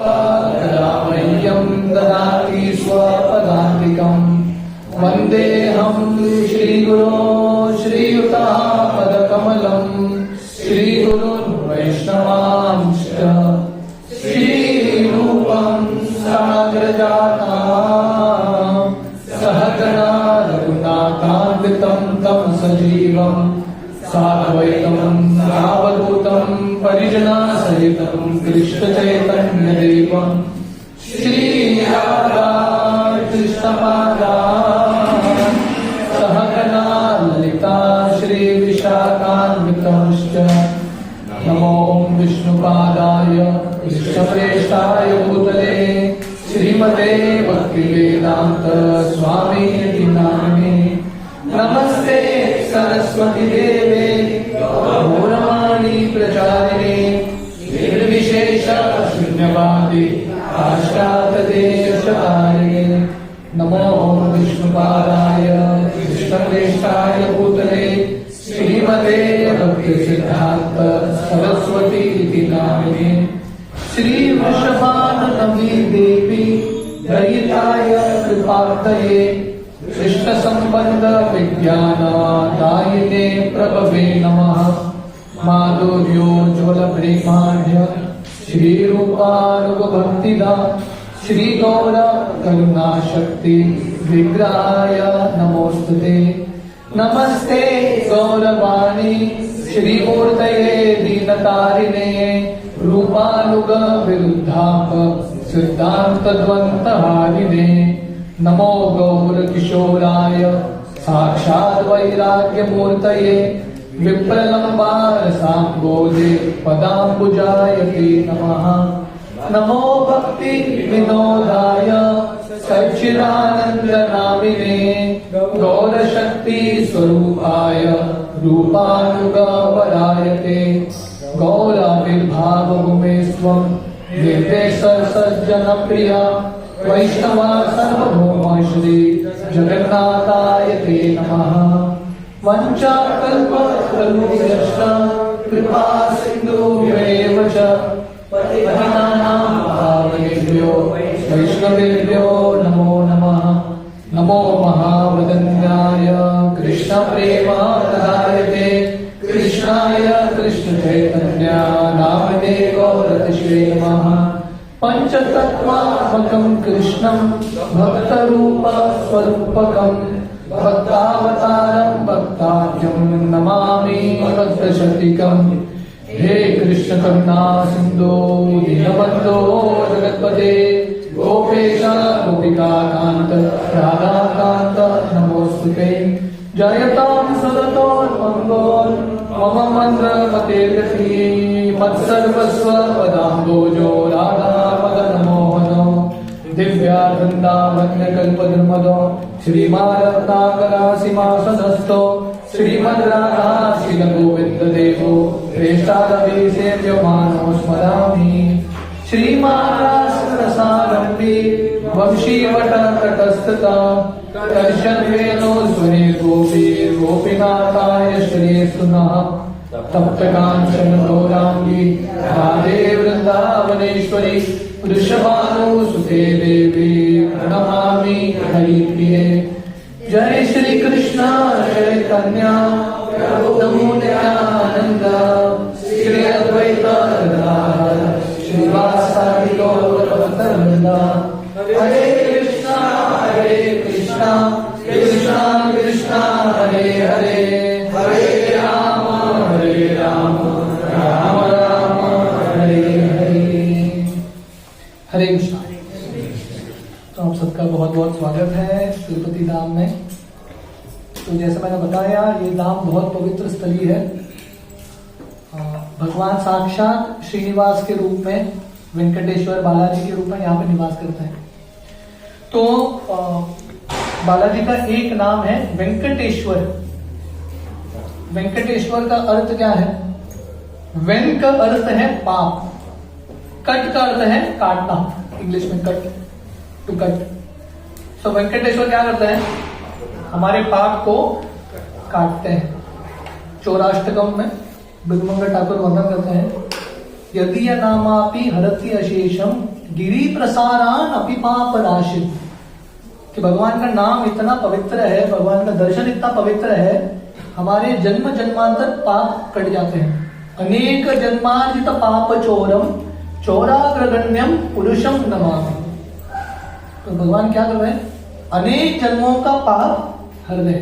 कदामह्यं ददाति स्वपदान्तिकम् वन्देऽहं श्रीगुरो श्रीयुतापदकमलम् श्रीगुरुन् वैष्णवांश्च श्रीरूपं साग्रजाता सहगणा रघुनाथान्वितं तं सजीवं साद्वैतं सावधूतं परिजनसहितं कृष्णचैतन्यदेवं श्रीराधा कृष्णपादा सहगणा ललिता श्रीविशाखान्वितंश्च नमो विष्णुपादाय कृष्णप्रेष्ठाय भूतले श्रीमते भक्तिवेदान्त स्वामीति नामिने नमस्ते सरस्वती देवे गौरवाणी प्रचारिणे निर्विशेष शून्यवादी पाश्चात्यदेशकारिणे नमो विष्णुपादाय कृष्णप्रेष्ठाय भूतले श्रीमते भक्तिसिद्धान्त सरस्वती इति नामिने श्री वृषभानुनवी देवी दयिताय कृपार्थये कृष्ण संबंध विज्ञानदायिने प्रभवे नमः माधुर्योज्वल प्रेमाढ्य श्रीरूपानुगभक्तिदा श्री गौर करुणा शक्ति विग्रहाय नमोस्तुते नमस्ते गौरवाणी श्रीमूर्तये दीनतारिणे रूपानुग विरुद्धाप सिद्धांत द्वंत हारिणे नमो गौर किशोराय साक्षात् वैराग्य मूर्तये विप्रलंबार सांगोजे पदाम्बुजायते नमः नमो भक्ति विनोदाय सच्चिदानंद नामिने गौर शक्ति स्वरूपाय रूपानुगवरायते गौराविर्भाव भूमेस्त्वं निर्देश सज्जन प्रिया वैष्णवा सर्वभौमा श्री जगन्नाथाय ते नमः वञ्चाकल्पतरुभ्यश्च कृपा सिन्धुभ्येव च पतितानां पावनेभ्यो वैष्णवेभ्यो नमो नमः नमो महावदन्याय कृष्णप्रेमादायते कृष्णाय कृष्ण चैतन्य नामने गौरतश्री नमः पंचतत्त्वात्मकं कृष्णं भक्तरूप स्वरूपकं भक्तावतारं भक्ताख्यं नमामि भक्तशतीकम् हे कृष्ण करुणा सिन्धो दीनबन्धो जगत्पते गोपेश गोपिकाकान्त राधाकान्त नमोस्तुते जयतां सदतोन्मङ्गोन् मम मन्त्रमतेर्गति मत्सर्वस्व पदाम्बोजो राधा मदनमोहनो दिव्यावृन्दावन्यकल्पद्रुमदो श्रीमारत्नाकरासिंहासनस्थो श्रीमद्राधा श्रीलगोविन्ददेवो प्रेष्ठादभिसेव्यमानो स्मरामि श्रीमारासरसारम्भे वंशीवटतटस्थता कर्षन्वेनो स्वरे गोपीनाथाय श्रेयस्तु नः तप्तकाञ्चन गौराङ्गी राधे वृन्दावनेश्वरी वृषभानुसुते देवी प्रणमामि हरिप्रिये जय श्री कृष्ण चैतन्य प्रभु नित्यानंद श्री अद्वैत गदाधर श्रीवासादि गौरभक्तवृंद हरे कृष्णा कृष्णा कृष्णा हरे हरे हरे राम राम राम हरे हरे। हरे कृष्णा। तो आप सबका बहुत बहुत स्वागत है तिरुपति धाम में। तो जैसे मैंने बताया ये धाम बहुत पवित्र स्थली है। भगवान साक्षात श्रीनिवास के रूप में वेंकटेश्वर बालाजी के रूप में यहाँ पे निवास करते हैं। तो बालाजी का एक नाम है वेंकटेश्वर। वेंकटेश्वर का अर्थ क्या है? वेन का अर्थ है पाप, कट का अर्थ है काटना, इंग्लिश में कट, टू कट। सो वेंकटेश्वर क्या करते हैं? हमारे पाप को काटते हैं। चौराष्टकम में बिल्वमंगल ठाकुर वर्णन करते हैं, यदि नामापि हरति अशेषम गिरी प्रसारान अपि पाप राशि, कि भगवान का नाम इतना पवित्र है, भगवान का दर्शन इतना पवित्र है, हमारे जन्म जन्मांतर पाप कट जाते हैं। अनेक जन्मार्जित पाप चोरम चौराग्रगण्यम पुरुषम नमामि। तो भगवान क्या कर रहे हैं? अनेक जन्मों का पाप हर रहे।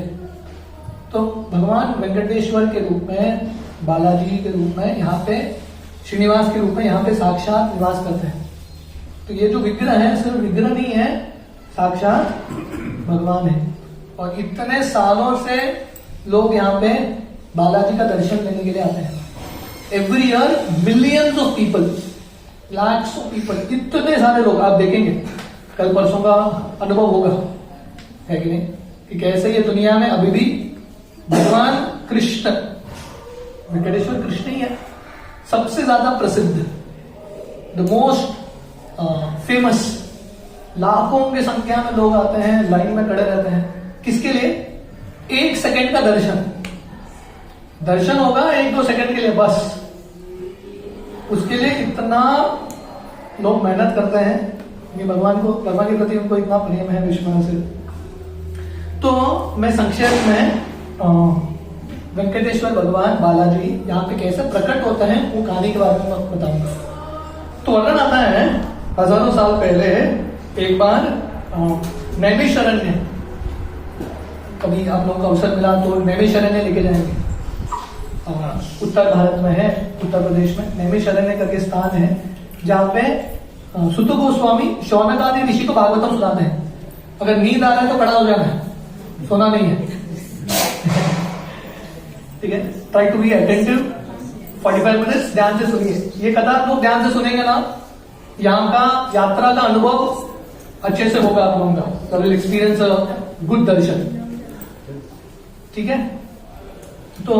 तो भगवान वेंकटेश्वर के रूप में, बालाजी के रूप में, यहाँ पे श्रीनिवास के रूप में यहाँ पे साक्षात निवास करते हैं। तो ये जो विग्रह है सिर्फ विग्रह नहीं है, साक्षात भगवान है। और इतने सालों से लोग यहाँ पे बालाजी का दर्शन लेने के लिए आते हैं। Every year millions of people, lakhs of people, इतने सारे लोग आप देखेंगे, कल परसों का अनुभव होगा, है कि नहीं, कि कैसे ये दुनिया में अभी भी भगवान कृष्ण, वेंकटेश्वर कृष्ण ही है सबसे ज्यादा प्रसिद्ध, द मोस्ट फेमस। लाखों की संख्या में लोग आते हैं, लाइन में खड़े रहते हैं, किसके लिए? 1 सेकंड का दर्शन होगा 1-2 सेकंड के लिए बस, उसके लिए इतना लोग मेहनत करते हैं कि भगवान के प्रति उनको इतना प्रेम है, विश्वास है। तो मैं संक्षेप में वेंकटेश्वर भगवान बालाजी यहाँ पे कैसे प्रकट होते हैं वो कहानी के बारे में मैं बताऊंगा। तो वर्णन आता है हजारों साल पहले एक बार नैमिषारण्य, कभी आप लोगों को अवसर मिला तो नैमिषारण्य लेके जाएंगे। उत्तर भारत में है, उत्तर प्रदेश में नैमिषारण्य करके स्थान है जहाँ पे सुत गोस्वामी शौनक आदि ऋषि को भागवतम सुनाते हैं। अगर नींद आ रहा है तो खड़ा हो जाना है, सोना नहीं है, ठीक है। Try to be attentive, 45 minutes ध्यान से सुनिए। ये कथा आप लोग ध्यान से सुनेंगे ना, यहाँ का यात्रा का अनुभव अच्छे से होगा आप लोगों का, विल एक्सपीरियंस गुड दर्शन, ठीक है। तो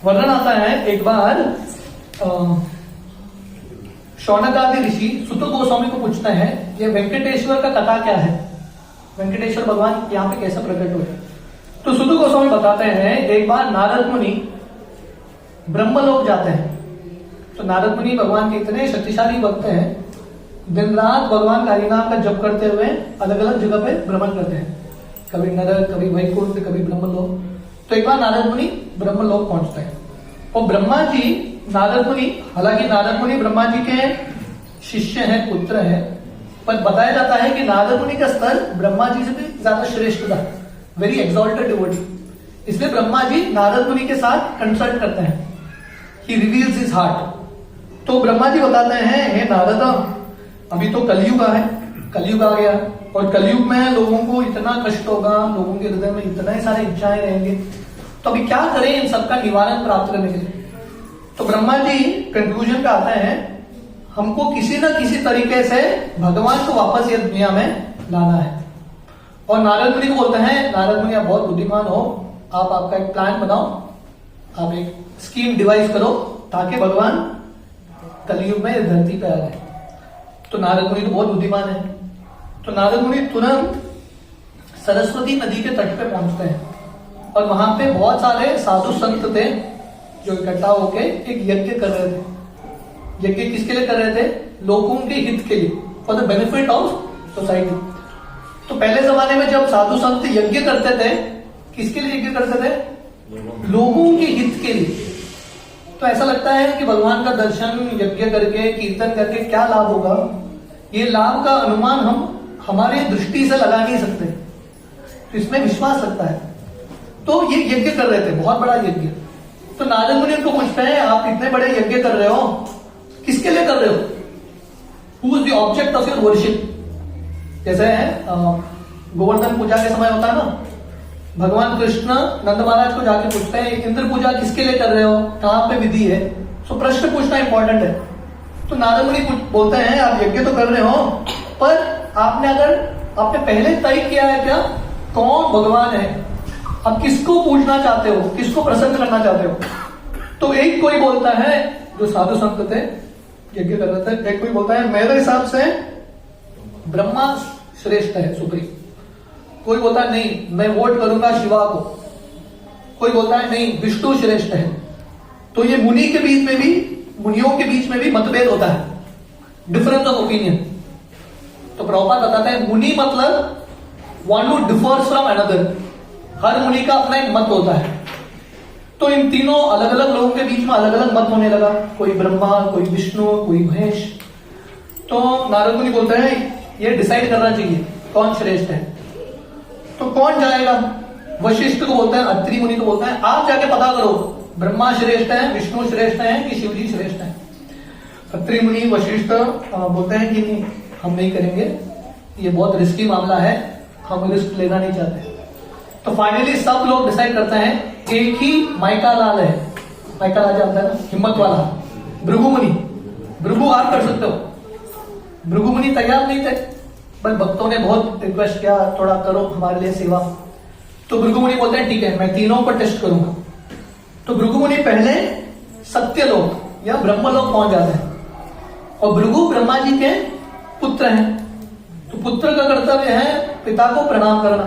वर्णन आता है एक बार शौनक आदि ऋषि सुत गोस्वामी को पूछते हैं ये वेंकटेश्वर का कथा क्या है, वेंकटेश्वर भगवान यहाँ पे कैसे प्रकट हुए। तो सुत गोस्वामी बताते हैं एक बार नारद मुनि ब्रह्मलोक जाते हैं। तो नारद मुनि भगवान के इतने शक्तिशाली भक्त हैं, दिन रात भगवान का हरिनाम का जप करते हुए अलग अलग जगह पे भ्रमण करते हैं, कभी नरक, कभी वैकुंठ, कभी ब्रह्मलोक। तो एक बार नारद मुनि ब्रह्मलोक पहुंचते हैं और ब्रह्मा जी, नारद मुनि, हालांकि नारद मुनि ब्रह्मा जी के शिष्य हैं, पुत्र हैं, पर बताया जाता है कि नारद मुनि का स्तर ब्रह्मा जी से भी ज्यादा श्रेष्ठ था, वेरी एक्सॉल्टेड डिवोटी। इसलिए ब्रह्मा जी नारद मुनि के साथ कंसल्ट करते हैं, ही रिवील्स हिज हार्ट। तो ब्रह्मा जी बताते हैं हे नारद, अभी तो कलयुग है, कलयुग आ गया और कलयुग में लोगों को इतना कष्ट होगा, लोगों के हृदय में इतने सारे इच्छाएं रहेंगे, तो अभी क्या करें इन सबका निवारण प्राप्त करने के लिए। तो ब्रह्मा जी कंक्लूजन पे आते हैं हमको किसी न किसी तरीके से भगवान को वापस ये दुनिया में लाना है। और नारद मुनि को बोलते हैं, नारद मुनि आप बहुत बुद्धिमान हो, आप आपका एक प्लान बनाओ, आप एक स्कीम डिवाइस करो ताकि भगवान कलयुग में धरती पे आ जाए। तो नारद मुनि तो बहुत बुद्धिमान है। तो नारद मुनि तुरंत सरस्वती नदी के तट पे पहुंचते हैं और वहां पे बहुत सारे साधु संत थे जो इकट्ठा होके एक यज्ञ कर रहे थे। यज्ञ किसके लिए कर रहे थे? लोगों के हित के लिए, for the benefit of society. तो पहले जमाने में जब साधु संत यज्ञ करते थे, किसके लिए यज्ञ करते थे? लोगों के हित के लिए। तो ऐसा लगता है कि भगवान का दर्शन यज्ञ करके, कीर्तन करके क्या लाभ होगा, ये लाभ का अनुमान हम हमारे दृष्टि से लगा नहीं सकते, तो इसमें विश्वास रखता है। तो ये यज्ञ कर रहे थे, बहुत बड़ा यज्ञ। तो नारद मुनि उनको पूछते हैं आप इतने बड़े यज्ञ कर रहे हो, किसके लिए कर रहे हो? Who is the object of your worship? जैसे गोवर्धन पूजा के समय होता है ना, भगवान कृष्ण नंद महाराज को जाके पूछते हैं इंद्र पूजा किसके लिए कर रहे हो, कहां पे विधि है? सो प्रश्न पूछना इंपॉर्टेंट है। तो नारद मुनि बोलते हैं आप यज्ञ तो कर रहे हो, पर आपने पहले तय किया है क्या कौन भगवान है, आप किसको पूछना चाहते हो, किसको प्रसन्न करना चाहते हो? तो एक कोई बोलता है, जो साधु संत थे यज्ञ कर रहे थे, एक कोई बोलता है मेरे हिसाब से ब्रह्मा श्रेष्ठ है, सुप्रीम। कोई बोलता है नहीं मैं वोट करूंगा शिवा को। कोई बोलता है नहीं विष्णु श्रेष्ठ है। तो ये मुनियों के बीच में भी मतभेद होता है। Difference of opinion. तो प्रभुपाद बताते हैं मुनि मतलब one who differs from another, हर मुनि का अपना एक मत होता है। तो इन तीनों अलग अलग लोगों के बीच में अलग अलग मत होने लगा, कोई ब्रह्मा, कोई विष्णु, कोई महेश। तो नारद मुनि बोलते हैं ये डिसाइड करना चाहिए कौन श्रेष्ठ है। तो कौन जाएगा? वशिष्ठ को बोलते हैं, अत्रि मुनि को बोलते हैं आप जाके पता करो ब्रह्मा श्रेष्ठ है, विष्णु श्रेष्ठ है कि शिव जी श्रेष्ठ है। अत्रि मुनि वशिष्ठ बोलते हैं कि नहीं, हम नहीं करेंगे, ये बहुत रिस्की मामला है, हम रिस्क लेना नहीं चाहते। तो फाइनली सब लोग डिसाइड करते हैं, एक ही माइका लाल है, माइका लाल जानता है ना, हिम्मत वाला, भृगु मुनि। भृगु आप कर सकते हो। भृगु मुनि तैयार नहीं थे, पर भक्तों ने बहुत रिक्वेस्ट किया थोड़ा करो हमारे लिए सेवा। तो भृगु मुनि बोलते हैं ठीक है मैं तीनों पर टेस्ट करूंगा। तो भृगु मुनि पहले सत्यलोक या ब्रह्मलोक पहुंच जाते हैं, और भृगु ब्रह्मा जी के पुत्र हैं। तो पुत्र का कर्तव्य है पिता को प्रणाम करना,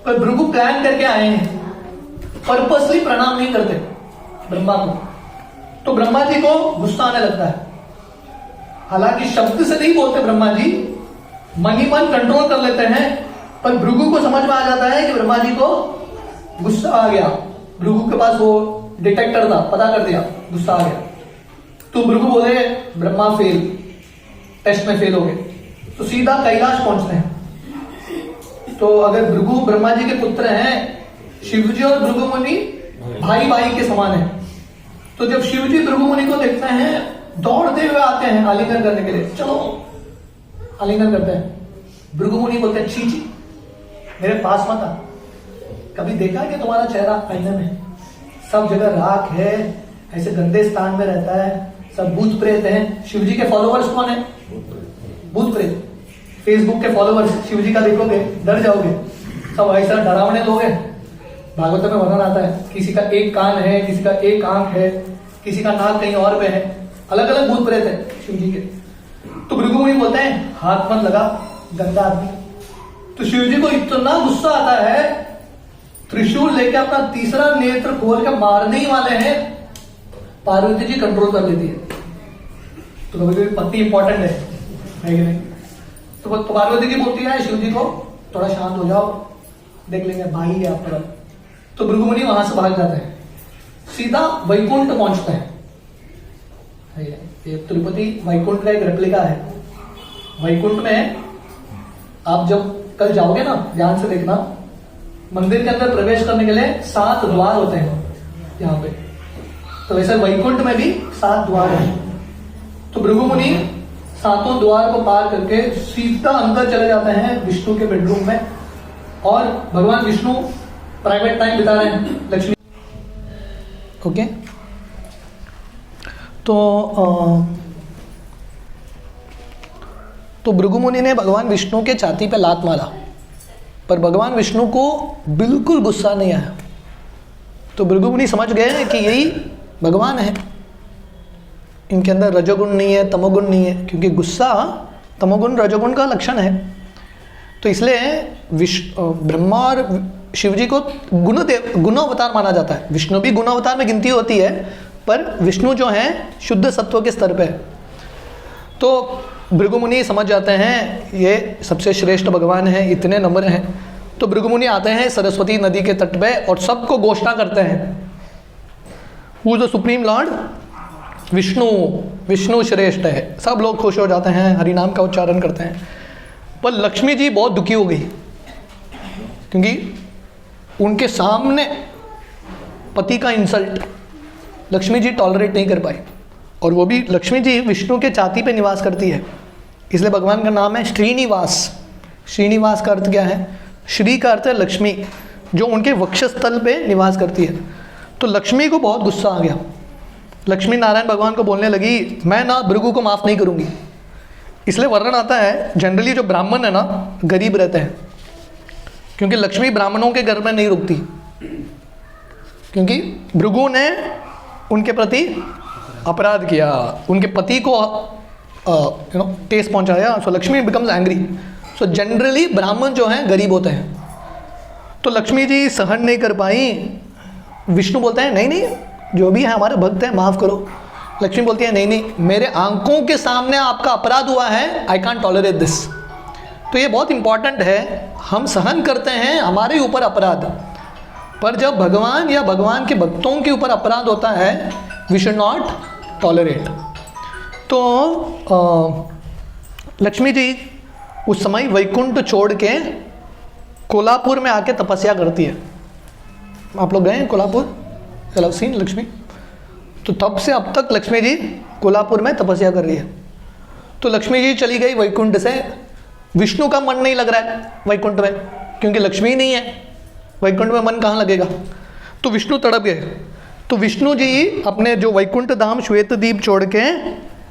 पर भृगु प्लान करके आए हैं, पर्पसली प्रणाम नहीं करते ब्रह्मा को। तो ब्रह्मा जी को गुस्सा आने लगता है, हालांकि शब्द से नहीं बोलते ब्रह्मा जी, मन ही मन कंट्रोल कर लेते हैं, पर भृगु को समझ में आ जाता है कि ब्रह्मा जी को गुस्सा आ गया। भृगु के पास वो डिटेक्टर था, पता कर दिया गुस्सा आ गया। तो भृगु बोले ब्रह्मा फेल, टेस्ट में फेल हो गए। तो सीधा कैलाश पहुंचते हैं। तो अगर भृगु ब्रह्मा जी के पुत्र हैं, शिवजी और भृगु मुनि भाई भाई के समान है। तो जब शिवजी भृगु मुनि को देखते हैं दौड़ते हुए आते हैं आलिंगन करने के लिए, चलो आलिंगन करते हैं। भृगु मुनि बोलते हैं छी छी मेरे पास मत आ, कभी देखा कि तुम्हारा चेहरा आईने में? सब जगह राख है, ऐसे गंदे स्थान में रहता है, सब भूत प्रेत हैं। शिवजी के फॉलोअर्स कौन है? भूत प्रेत। फेसबुक के फॉलोअर्स शिवजी का देखोगे डर जाओगे, सब ऐसा डरावने लोग हैं। भागवत में वर्णन आता है किसी का एक कान है, किसी का एक आंख है, किसी का नाक कहीं और पे है, अलग अलग भूत प्रेत है शिवजी के। तो भृगु मुनि बोलते हैं हाथ मत लगा गंदा आदमी। तो शिवजी को इतना गुस्सा आता है, त्रिशूल लेके अपना तीसरा नेत्र खोल के मारने ही वाले हैं, पार्वती जी कंट्रोल कर लेती है। तो कभी कभी पत्नी इंपॉर्टेंट है कि नहीं? तो पार्वती जी बोलती है शिव जी को थोड़ा शांत हो जाओ, देख लेंगे भाई है आपका। तो भृगु मुनि वहां से भाग जाते हैं, सीधा वैकुंठ पहुंचते हैं। ये तिरुपति वैकुंठ का एक रेप्लिका है। वैकुंठ में आप जब कल जाओगे ना, ध्यान से देखना, मंदिर के अंदर प्रवेश करने के लिए 7 द्वार होते हैं यहाँ पे। तो वैसे वैकुंठ में भी 7 द्वार हैं। तो भृगु मुनि 7 द्वार को पार करके सीधा अंदर चले जाते हैं विष्णु के बेडरूम में, और भगवान विष्णु प्राइवेट टाइम बिता रहे हैं लक्ष्मी। ओके, तो भृगु मुनि ने भगवान विष्णु के छाती पे लात मारा, पर भगवान विष्णु को बिल्कुल गुस्सा नहीं आया। तो भृगु मुनि समझ गए कि यही भगवान है, इनके अंदर रजोगुण नहीं है, तमोगुण नहीं है, क्योंकि गुस्सा तमोगुण रजोगुण का लक्षण है। तो इसलिए ब्रह्मा और शिव जी को गुणावतार माना जाता है। विष्णु भी गुणावतार में गिनती होती है, पर विष्णु जो है शुद्ध सत्व के स्तर पे है। तो भृगु मुनि समझ जाते हैं ये सबसे श्रेष्ठ भगवान है, इतने नम्र हैं। तो भृगु मुनि आते हैं सरस्वती नदी के तट पे और सबको घोषणा करते हैं, वो जो सुप्रीम लॉर्ड विष्णु श्रेष्ठ है। सब लोग खुश हो जाते हैं, हरि नाम का उच्चारण करते हैं। पर लक्ष्मी जी बहुत दुखी हो गई, क्योंकि उनके सामने पति का इंसल्ट लक्ष्मी जी टॉलरेट नहीं कर पाई। और वो भी लक्ष्मी जी विष्णु के छाती पे निवास करती है, इसलिए भगवान का नाम है श्रीनिवास। श्रीनिवास का अर्थ क्या है? श्री का अर्थ है लक्ष्मी, जो उनके वक्षस्थल पे निवास करती है। तो लक्ष्मी को बहुत गुस्सा आ गया। लक्ष्मी नारायण भगवान को बोलने लगी, मैं ना भृगु को माफ़ नहीं करूँगी। इसलिए वर्णन आता है जनरली जो ब्राह्मण है ना गरीब रहते हैं, क्योंकि लक्ष्मी ब्राह्मणों के घर में नहीं रुकती, क्योंकि भृगु ने उनके प्रति अपराध किया, उनके पति को ठेस पहुंचाया। So Lakshmi becomes angry. So generally Brahmin जो हैं गरीब होते हैं। तो लक्ष्मी जी सहन नहीं कर पाई। विष्णु बोलते हैं नहीं नहीं, जो भी है हमारे भक्त हैं माफ़ करो। लक्ष्मी बोलती है नहीं नहीं, मेरे आंखों के सामने आपका अपराध हुआ है, आई कांट टॉलरेट दिस। तो ये बहुत इंपॉर्टेंट है, हम सहन करते हैं हमारे ऊपर अपराध, पर जब भगवान या भगवान के भक्तों के ऊपर अपराध होता है, वी शुड नॉट टॉलरेट। तो लक्ष्मी जी उस समय वैकुंठ छोड़ के कोल्हापुर में आके तपस्या करती है। आप लोग गए हैं कोल्हापुर? चलो सीन लक्ष्मी, तो तब से अब तक लक्ष्मी जी कोल्हापुर में तपस्या कर रही है। तो लक्ष्मी जी चली गई वैकुंठ से, विष्णु का मन नहीं लग रहा है वैकुंठ में, क्योंकि लक्ष्मी नहीं है, वैकुंठ में मन कहाँ लगेगा। तो विष्णु तड़प गए। तो विष्णु जी अपने जो वैकुंठ धाम श्वेत द्वीप छोड़ के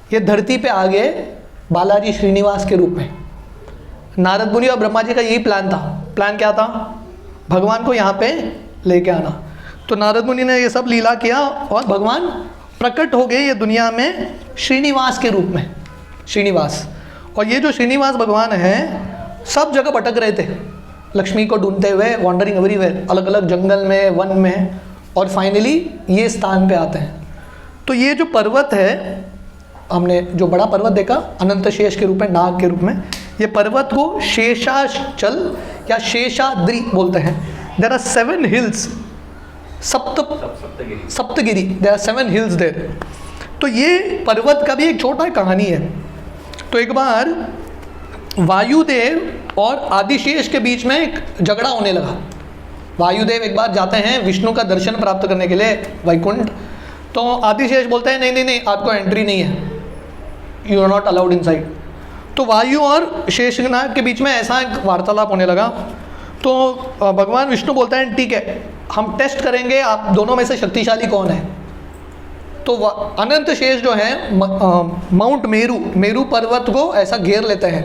ये धरती पे आ गए बालाजी श्रीनिवास के रूप में। नारद मुनि और ब्रह्मा जी का यही प्लान था। प्लान क्या था? भगवान को यहाँ पे लेके आना। तो नारद मुनि ने ये सब लीला किया और भगवान प्रकट हो गए ये दुनिया में श्रीनिवास के रूप में, श्रीनिवास। और ये जो श्रीनिवास भगवान हैं सब जगह भटक रहे थे लक्ष्मी को ढूंढते हुए, वॉन्डरिंग एवरीवेयर, अलग अलग जंगल में, वन में, और फाइनली ये स्थान पे आते हैं। तो ये जो पर्वत है, हमने जो बड़ा पर्वत देखा अनंत शेष के रूप में, नाग के रूप में, ये पर्वत को शेषाचल या शेषाद्रि बोलते हैं। There are 7 hills, Saptagiri, there are 7 hills there. तो ये पर्वत का भी एक छोटा कहानी है। तो एक बार वायुदेव और आदिशेष के बीच में एक झगड़ा होने लगा। वायुदेव एक बार जाते हैं विष्णु का दर्शन प्राप्त करने के लिए वैकुंठ, तो आदिशेष बोलते हैं नहीं नहीं नहीं, आपको एंट्री नहीं है, you are not allowed inside. तो वायु और शेषनाग के बीच में ऐसा एक वार्तालाप होने लगा। तो भगवान विष्णु बोलते हैं ठीक है, हम टेस्ट करेंगे आप दोनों में से शक्तिशाली कौन है। तो अनंत शेष जो है माउंट मेरू पर्वत को ऐसा घेर लेते हैं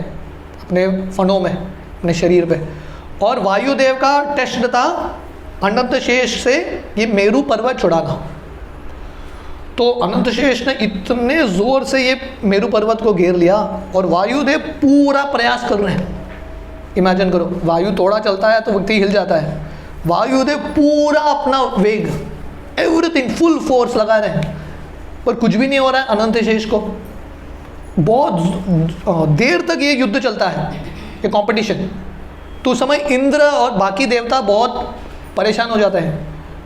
अपने फनों में, अपने शरीर पे। और वायुदेव का टेस्ट था अनंत शेष से ये मेरू पर्वत छुड़ाना। तो अनंत शेष ने इतने जोर से ये मेरू पर्वत को घेर लिया और वायुदेव पूरा प्रयास कर रहे हैं। इमेजिन करो, वायु थोड़ा चलता है तो व्यक्ति हिल जाता है, वायुदेव पूरा अपना वेग, एवरीथिंग फुल फोर्स लगा रहे हैं, पर कुछ भी नहीं हो रहा है अनंत शेष को। बहुत देर तक ये युद्ध चलता है, ये कंपटीशन। तो उस समय इंद्र और बाकी देवता बहुत परेशान हो जाते हैं,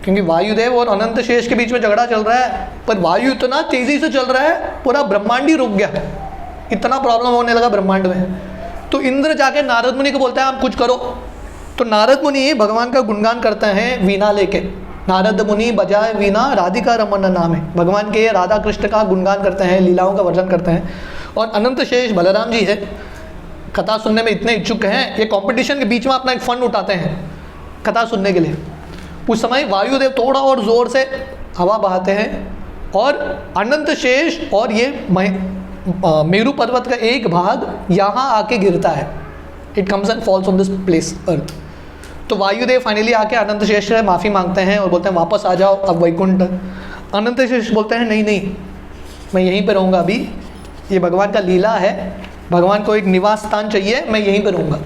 क्योंकि वायुदेव और अनंत शेष के बीच में झगड़ा चल रहा है, पर वायु इतना तेजी से चल रहा है पूरा ब्रह्मांड ही रुक गया, इतना प्रॉब्लम होने लगा ब्रह्मांड में। तो इंद्र जाके नारद मुनि को बोलता है आप कुछ करो। तो नारद मुनि भगवान का गुणगान करते हैं वीणा लेके। नारद मुनि बजाए वीणा राधिका रमन नाम है, भगवान के राधा कृष्ण का गुणगान करते हैं, लीलाओं का वर्णन करते हैं। और अनंत शेष बलराम जी है, कथा सुनने में इतने इच्छुक हैं, ये कंपटीशन के बीच में अपना एक फंड उठाते हैं कथा सुनने के लिए। उस समय वायुदेव थोड़ा और ज़ोर से हवा बहाते हैं और अनंत शेष और ये मेरू पर्वत का एक भाग यहाँ आके गिरता है। It comes and falls on this place earth. तो वायुदेव फाइनली आके अनंत शेष से माफ़ी मांगते हैं और बोलते हैं वापस आ जाओ अब वैकुंठ। अनंत शेष बोलते हैं नहीं नहीं, मैं यहीं पर रहूँगा, अभी ये भगवान का लीला है, भगवान को एक निवास स्थान चाहिए, मैं यहीं पर रहूँगा।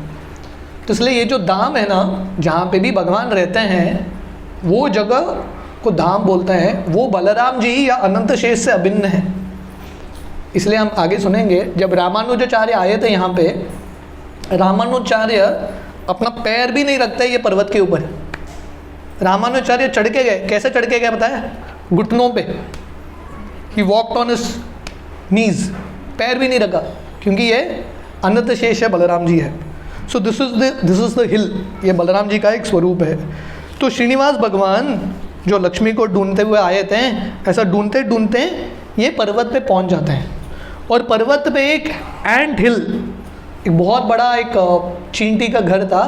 तो इसलिए ये जो धाम है ना, जहाँ पे भी भगवान रहते हैं वो जगह को धाम बोलते हैं, वो बलराम जी या अनंत शेष से अभिन्न है। इसलिए हम आगे सुनेंगे, जब रामानुजाचार्य आए थे यहाँ पे, रामानुजाचार्य अपना पैर भी नहीं रखते ये पर्वत के ऊपर। रामानुजाचार्य चढ़ के गए, कैसे चढ़ के गए पता है? घुटनों पे। He walked on his knees, पैर भी नहीं रखा, क्योंकि ये अनंत शेष है, बलराम जी है। सो दिस इज द हिल, ये बलराम जी का एक स्वरूप है। तो श्रीनिवास भगवान जो लक्ष्मी को ढूंढते हुए आए थे, ऐसा ढूंढते ढूंढते ये पर्वत पे पहुंच जाते हैं। और पर्वत पे एक एंट हिल, एक बहुत बड़ा एक चींटी का घर था,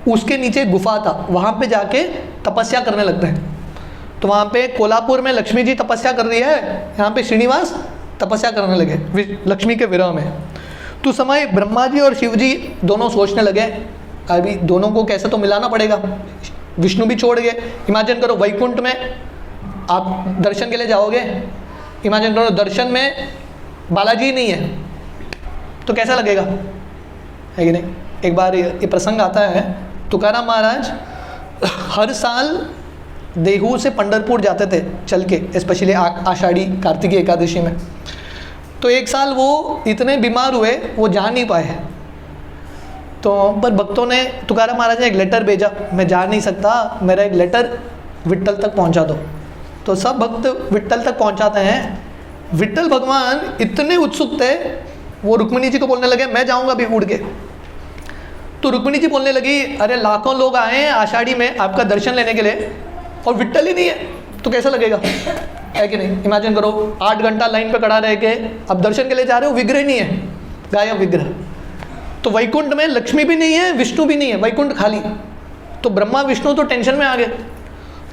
उसके नीचे एक गुफा था, वहाँ पे जाके तपस्या करने लगते हैं। तो वहाँ पे कोल्हापुर में लक्ष्मी जी तपस्या कर रही है, यहाँ पे श्रीनिवास तपस्या करने लगे लक्ष्मी के विरह में। तो समय ब्रह्मा जी और शिव जी दोनों सोचने लगे अभी दोनों को कैसे तो मिलाना पड़ेगा। विष्णु भी छोड़ गए। इमेजिन करो वैकुंठ में आप दर्शन के लिए जाओगे, इमेजिन करो दर्शन में बालाजी नहीं है तो कैसा लगेगा, है कि नहीं। एक बार ये प्रसंग आता है, तुकाराम महाराज हर साल देहू से पंढरपुर जाते थे चल के, स्पेशली आषाढ़ी कार्तिकी एकादशी में। तो एक साल वो इतने बीमार हुए वो जा नहीं पाए। तो पर भक्तों ने, तुकाराम महाराज ने एक लेटर भेजा, मैं जा नहीं सकता, मेरा एक लेटर विट्ठल तक पहुंचा दो। तो सब भक्त विट्ठल तक पहुंचाते हैं। विट्ठल भगवान इतने उत्सुक थे, वो रुक्मिणी जी को बोलने लगे मैं जाऊंगा अभी उड़ के। तो रुक्मिणी जी बोलने लगी, अरे लाखों लोग आए हैं आषाढ़ी में आपका दर्शन लेने के लिए और विट्ठल ही नहीं है, तो कैसा लगेगा, है कि नहीं? इमेजिन करो 8 घंटा लाइन पे खड़ा रह के अब दर्शन के लिए जा रहे हो, विग्रह नहीं है, गायब विग्रह। तो वैकुंठ में लक्ष्मी भी नहीं है, विष्णु भी नहीं है, वैकुंठ खाली। तो ब्रह्मा विष्णु तो टेंशन में आ गए।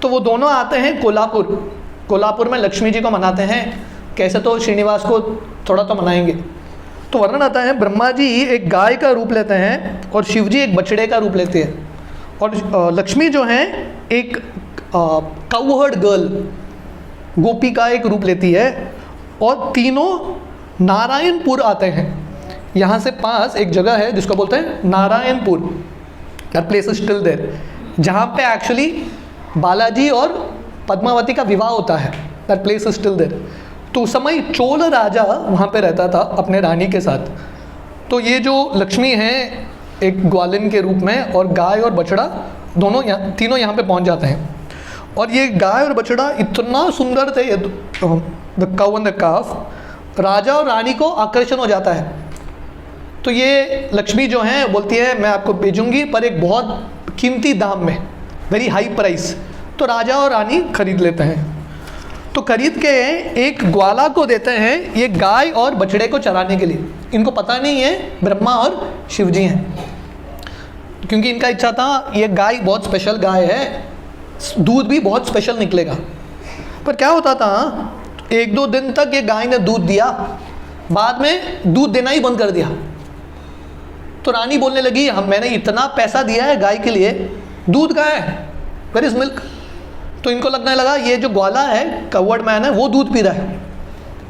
तो वो दोनों आते हैं कोल्हापुर में लक्ष्मी जी को मनाते हैं। कैसे, तो श्रीनिवास को थोड़ा तो मनाएंगे। तो वर्णन आता है, ब्रह्मा जी एक गाय का रूप लेते हैं और शिव जी एक बछड़े का रूप लेते हैं, और लक्ष्मी जो है एक काउहर्ड गर्ल, गोपी का एक रूप लेती है। और तीनों नारायणपुर आते हैं। यहाँ से पास एक जगह है जिसको बोलते हैं Narayanpur, that place is still there, जहाँ पे एक्चुअली बालाजी और पद्मावती का विवाह होता है। That place is still there. तो उस समय चोल राजा वहाँ पे रहता था अपने रानी के साथ। तो ये जो लक्ष्मी है एक ग्वालिन के रूप में, और गाय और बछड़ा दोनों तीनों यहाँ पे पहुँच जाते हैं। और ये गाय और बछड़ा इतना सुंदर थे, the cow and the calf, राजा और रानी को आकर्षण हो जाता है। तो ये लक्ष्मी जो है बोलती है मैं आपको भेजूंगी, पर एक बहुत कीमती दाम में, वेरी हाई प्राइस। तो राजा और रानी खरीद लेते हैं। तो खरीद के एक ग्वाला को देते हैं ये गाय और बछड़े को चराने के लिए। इनको पता नहीं है ब्रह्मा और शिव जी हैं, क्योंकि इनका इच्छा था ये गाय बहुत स्पेशल गाय है, दूध भी बहुत स्पेशल निकलेगा। पर क्या होता था, 1-2 दिन तक ये गाय ने दूध दिया, बाद में दूध देना ही बंद कर दिया। तो रानी बोलने लगी मैंने इतना पैसा दिया है गाय के लिए, दूध कहाँ है, वेयर इज मिल्क। तो इनको लगने लगा ये जो ग्वाला है, कवर्ड मैन है, वो दूध पी रहा है।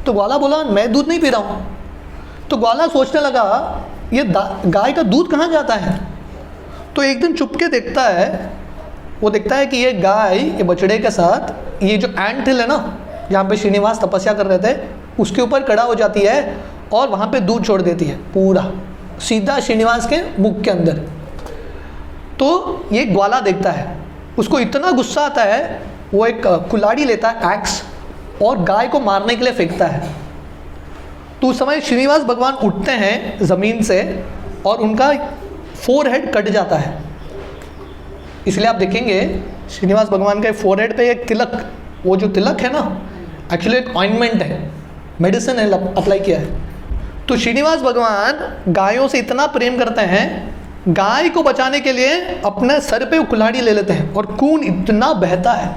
तो ग्वाला बोला मैं दूध नहीं पी रहा हूँ। तो ग्वाला सोचने लगा ये गाय का दूध कहाँ जाता है। तो एक दिन चुप के देखता है, वो देखता है कि ये गाय ये बछड़े के साथ ये जो एंट हिल है ना, जहाँ पे श्रीनिवास तपस्या कर रहे थे, उसके ऊपर खड़ा हो जाती है और वहाँ पे दूध छोड़ देती है पूरा सीधा श्रीनिवास के मुख के अंदर। तो ये ग्वाला देखता है, उसको इतना गुस्सा आता है, वो एक कुल्हाड़ी लेता है एक्स और गाय को मारने के लिए फेंकता है। तो उस समय श्रीनिवास भगवान उठते हैं ज़मीन से और उनका फोरहेड कट जाता है। इसलिए आप देखेंगे श्रीनिवास भगवान के फोरहेड पे एक तिलक, वो जो तिलक है ना एक्चुअली एक ऑइंटमेंट है, मेडिसिन है, अप्लाई किया है। तो श्रीनिवास भगवान गायों से इतना प्रेम करते हैं, गाय को बचाने के लिए अपने सर पे कुल्हाड़ी ले लेते हैं और खून इतना बहता है,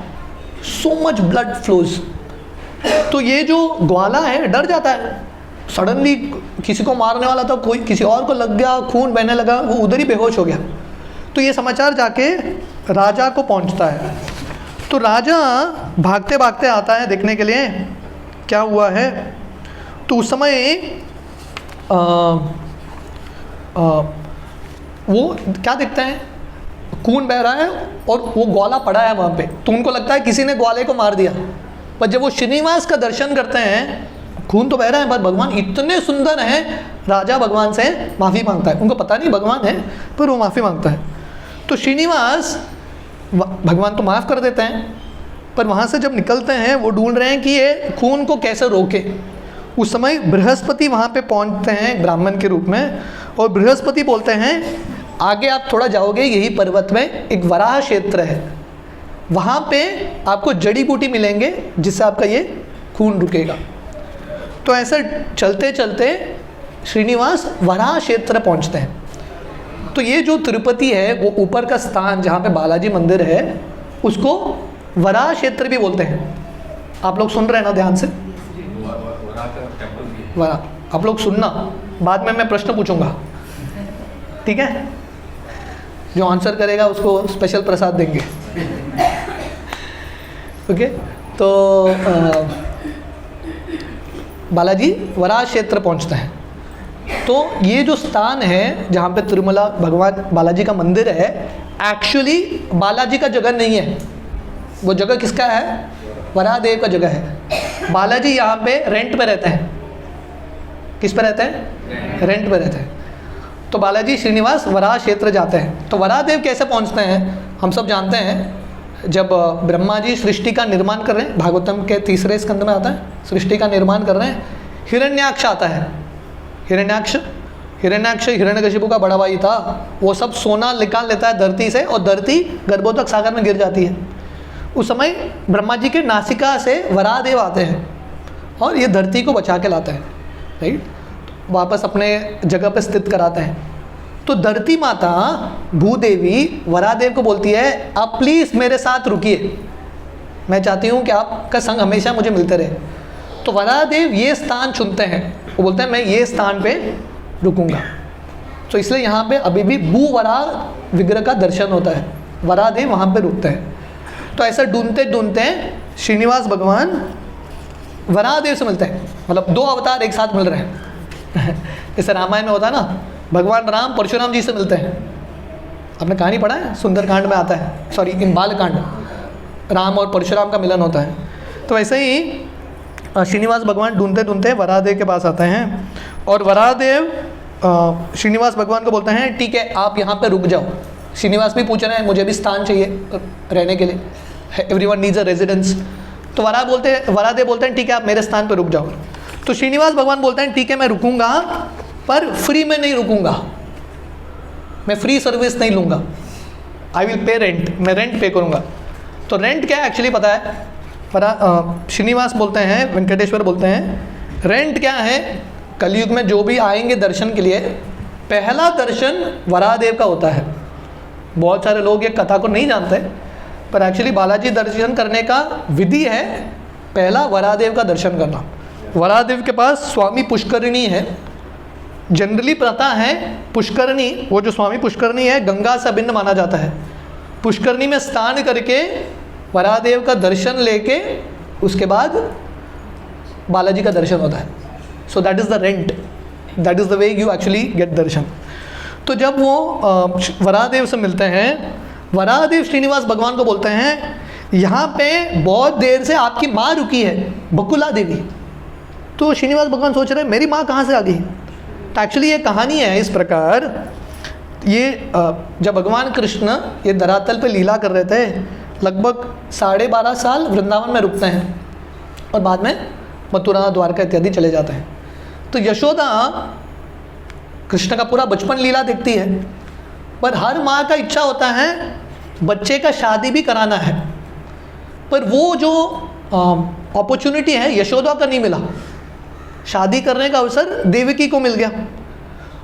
सो मच ब्लड फ्लोज। तो ये जो ग्वाला है डर जाता है, सडनली किसी को मारने वाला था, कोई किसी और को लग गया, खून बहने लगा, वो उधर ही बेहोश हो गया। तो ये समाचार जाके राजा को पहुंचता है। तो राजा भागते भागते आता है देखने के लिए क्या हुआ है। तो उस समय वो क्या देखते हैं, खून बह रहा है और वो ग्वाला पड़ा है वहाँ पे। तो उनको लगता है किसी ने ग्वाले को मार दिया। पर जब वो श्रीनिवास का दर्शन करते हैं, खून तो बह रहा है पर भगवान इतने सुंदर हैं, राजा भगवान से माफ़ी मांगता है। उनको पता नहीं भगवान है, पर वो माफ़ी मांगता है। तो श्रीनिवास भगवान तो माफ़ कर देते हैं, पर वहाँ से जब निकलते हैं वो ढूंढ रहे हैं कि ये खून को कैसे रोके। उस समय बृहस्पति वहाँ पे पहुँचते हैं ब्राह्मण के रूप में, और बृहस्पति बोलते हैं आगे आप थोड़ा जाओगे, यही पर्वत में एक वराह क्षेत्र है, वहाँ पे आपको जड़ी बूटी मिलेंगे जिससे आपका ये खून रुकेगा। तो ऐसे चलते चलते श्रीनिवास वराह क्षेत्र पहुँचते हैं। तो ये जो तिरुपति है वो ऊपर का स्थान जहाँ पे बालाजी मंदिर है, उसको वराह क्षेत्र भी बोलते हैं। आप लोग सुन रहे हैं ना ध्यान से, वराह आप लोग सुनना, बाद में मैं प्रश्न पूछूंगा, ठीक है? जो आंसर करेगा उसको स्पेशल प्रसाद देंगे। ओके, तो बालाजी वराह क्षेत्र पहुंचते हैं। तो ये जो स्थान है जहाँ पे तिरुमला भगवान बालाजी का मंदिर है, एक्चुअली बालाजी का जगह नहीं है, वो जगह किसका है? वराहदेव का जगह है। बालाजी यहाँ पे रेंट पे रहते हैं। किस पे रहते हैं? रेंट पे रहते हैं। तो बालाजी श्रीनिवास वराह क्षेत्र जाते हैं। तो वराहदेव कैसे पहुँचते हैं? हम सब जानते हैं, जब ब्रह्मा जी सृष्टि का निर्माण कर रहे हैं, भागवतम के 3रे स्कंद में आता है, सृष्टि का निर्माण कर रहे हैं, हिरण्याक्ष आता है। हिरण्याक्ष हिरण्यकशिपु का बड़ा भाई था। वो सब सोना निकाल लेता है धरती से और धरती गर्भोदक सागर में गिर जाती है। उस समय ब्रह्मा जी के नासिका से वराहदेव आते हैं और ये धरती को बचा के लाते हैं, राइट, वापस अपने जगह पर स्थित कराते हैं। तो धरती माता भूदेवी वराहदेव को बोलती है, आप प्लीज़ मेरे साथ रुकिए, मैं चाहती हूँ कि आपका संग हमेशा मुझे मिलते रहे। तो वराहदेव ये स्थान चुनते हैं, वो बोलते हैं मैं ये स्थान पे रुकूंगा। तो इसलिए यहाँ पे अभी भी भूवराह विग्रह का दर्शन होता है, वराहदेव वहाँ पे रुकते हैं। तो ऐसा ढूंढते ढूंढते श्रीनिवास भगवान वराहदेव से मिलते हैं, मतलब 2 अवतार एक साथ मिल रहे हैं। जैसे रामायण में होता है ना, भगवान राम परशुराम जी से मिलते हैं। आपने कहानी पढ़ा है, सुंदरकांड में आता है, सॉरी इन बालकांड, राम और परशुराम का मिलन होता है। तो वैसे ही श्रीनिवास भगवान ढूंढते ढूंढते वराहदेव के पास आते हैं और वराहदेव श्रीनिवास भगवान को बोलते हैं, ठीक है आप यहाँ पे रुक जाओ। श्रीनिवास भी पूछ रहे हैं, मुझे भी स्थान चाहिए रहने के लिए, एवरीवन नीड्स अ रेजिडेंस। तो वराहदेव बोलते हैं, ठीक है आप मेरे स्थान पे रुक जाओ। तो श्रीनिवास भगवान बोलते हैं, ठीक है मैं रुकूंगा, पर फ्री में नहीं रुकूंगा, मैं फ्री सर्विस नहीं लूँगा, आई विल पे रेंट, मैं रेंट पे करूँगा। तो रेंट क्या है एक्चुअली पता है? श्रीनिवास बोलते हैं, वेंकटेश्वर बोलते हैं, रेंट क्या है? कलयुग में जो भी आएंगे दर्शन के लिए, पहला दर्शन वराहदेव का होता है। बहुत सारे लोग ये कथा को नहीं जानते, पर एक्चुअली बालाजी दर्शन करने का विधि है पहला वराहदेव का दर्शन करना। वराहदेव के पास स्वामी पुष्करिणी है। जनरली प्रथा है पुष्करणी, वो जो स्वामी पुष्करणी है गंगा से अभिन्न माना जाता है। पुष्करणी में स्नान करके वराहदेव का दर्शन लेके उसके बाद बालाजी का दर्शन होता है। So that is the rent, that is the way you actually get darshan. तो जब वो वराहदेव से मिलते हैं, वराहदेव श्रीनिवास भगवान को बोलते हैं, यहाँ पे बहुत देर से आपकी माँ रुकी है, बकुला देवी। तो श्रीनिवास भगवान सोच रहे हैं मेरी माँ कहाँ से आ गई? तो एक्चुअली ये कहानी है इस प्रकार, ये जब भगवान कृष्ण ये धरातल पे लीला कर रहे थे, लगभग 12.5 साल वृंदावन में रुकते हैं और बाद में मथुरा द्वारका इत्यादि चले जाते हैं। तो यशोदा कृष्ण का पूरा बचपन लीला देखती है, पर हर माँ का इच्छा होता है बच्चे का शादी भी कराना है, पर वो जो अपॉर्चुनिटी है यशोदा का नहीं मिला, शादी करने का अवसर देवकी को मिल गया।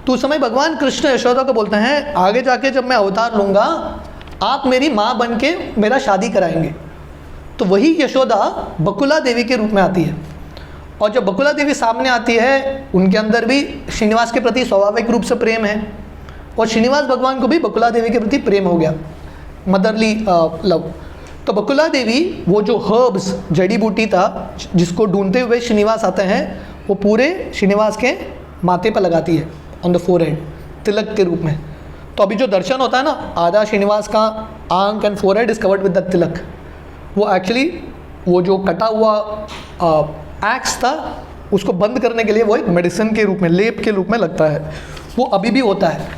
तो उस समय भगवान कृष्ण यशोदा को बोलते हैं, आगे जाके जब मैं अवतार लूँगा आप मेरी माँ बन के मेरा शादी कराएंगे। तो वही यशोदा बकुला देवी के रूप में आती है, और जब बकुला देवी सामने आती है उनके अंदर भी श्रीनिवास के प्रति स्वाभाविक रूप से प्रेम है, और श्रीनिवास भगवान को भी बकुला देवी के प्रति प्रेम हो गया, मदरली लव। तो बकुला देवी वो जो हर्ब्स जड़ी बूटी था जिसको ढूंढते हुए श्रीनिवास आते हैं, वो पूरे श्रीनिवास के माथे पर लगाती है, ऑन द फोरहेड, तिलक के रूप में। तो अभी जो दर्शन होता है ना, आधा श्रीनिवास का आंख and forehead is covered with the tilak, वो एक्चुअली वो जो कटा हुआ एक्स था उसको बंद करने के लिए वो एक मेडिसिन के रूप में, लेप के रूप में लगता है। वो अभी भी होता है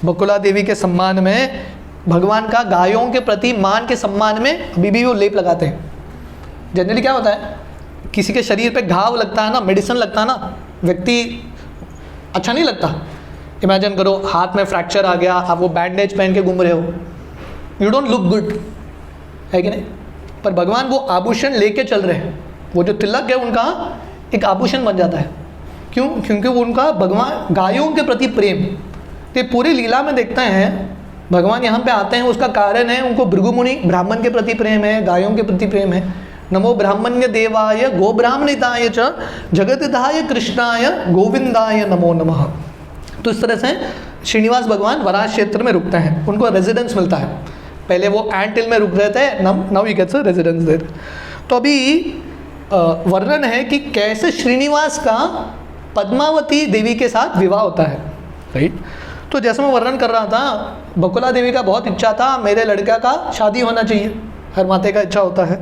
बकुला देवी के सम्मान में, भगवान का गायों के प्रति मान के सम्मान में अभी भी वो लेप लगाते हैं। जनरली क्या होता है, किसी के शरीर पे घाव लगता है ना, मेडिसिन लगता है ना, व्यक्ति अच्छा नहीं लगता। इमेजिन करो हाथ में फ्रैक्चर आ गया, आप वो बैंडेज पहन के घूम रहे हो, यू डोंट लुक गुड, है कि नहीं? पर भगवान वो आभूषण लेके चल रहे हैं, वो जो तिलक है उनका एक आभूषण बन जाता है। क्यों? क्योंकि वो उनका भगवान गायों के प्रति प्रेम, तो पूरी लीला में देखते हैं भगवान यहाँ पे आते हैं, उसका कारण है उनको भृगुमुनि ब्राह्मण के प्रति प्रेम है, गायों के प्रति प्रेम है। नमो ब्राह्मण्य देवाय गो ब्राह्मणिताय च जगतधाय कृष्णाय गोविंदाय नमो नमः। तो इस तरह से श्रीनिवास भगवान वराह क्षेत्र में रुकते हैं, उनको रेजिडेंस मिलता है। पहले वो एंट हिल में रुक रहे थे, now he gets a residence there. तो अभी वर्णन है कि कैसे श्रीनिवास का पद्मावती देवी के साथ विवाह होता है, राइट। तो जैसे मैं वर्णन कर रहा था, बकुला देवी का बहुत इच्छा था मेरे लड़का का शादी होना चाहिए, हर माते का इच्छा होता है।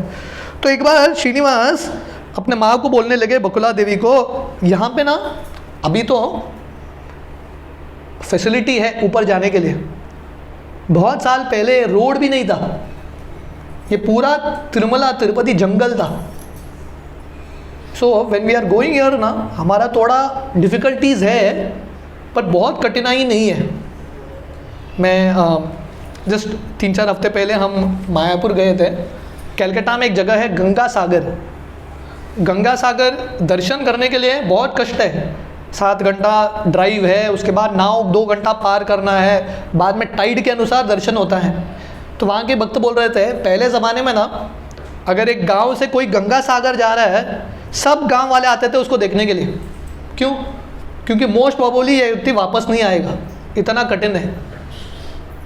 तो एक बार श्रीनिवास अपने माँ को बोलने लगे, बकुला देवी को, यहाँ पे ना अभी तो फैसिलिटी है ऊपर जाने के लिए, बहुत साल पहले रोड भी नहीं था, ये पूरा तिरुमला तिरुपति जंगल था। So when we are going here ना, हमारा थोड़ा डिफ़िकल्टीज़ है पर बहुत कठिनाई नहीं है। मैं जस्ट 3-4 हफ्ते पहले हम मायापुर गए थे। कलकत्ता में एक जगह है गंगा सागर। गंगा सागर दर्शन करने के लिए बहुत कष्ट है, 7 घंटा ड्राइव है, उसके बाद नाव 2 घंटा पार करना है, बाद में टाइड के अनुसार दर्शन होता है। तो वहाँ के भक्त बोल रहे थे पहले ज़माने में ना, अगर एक गांव से कोई गंगा सागर जा रहा है, सब गांव वाले आते थे उसको देखने के लिए। क्यों? क्योंकि मोस्ट प्रोबेबली ये व्यक्ति वापस नहीं आएगा, इतना कठिन है।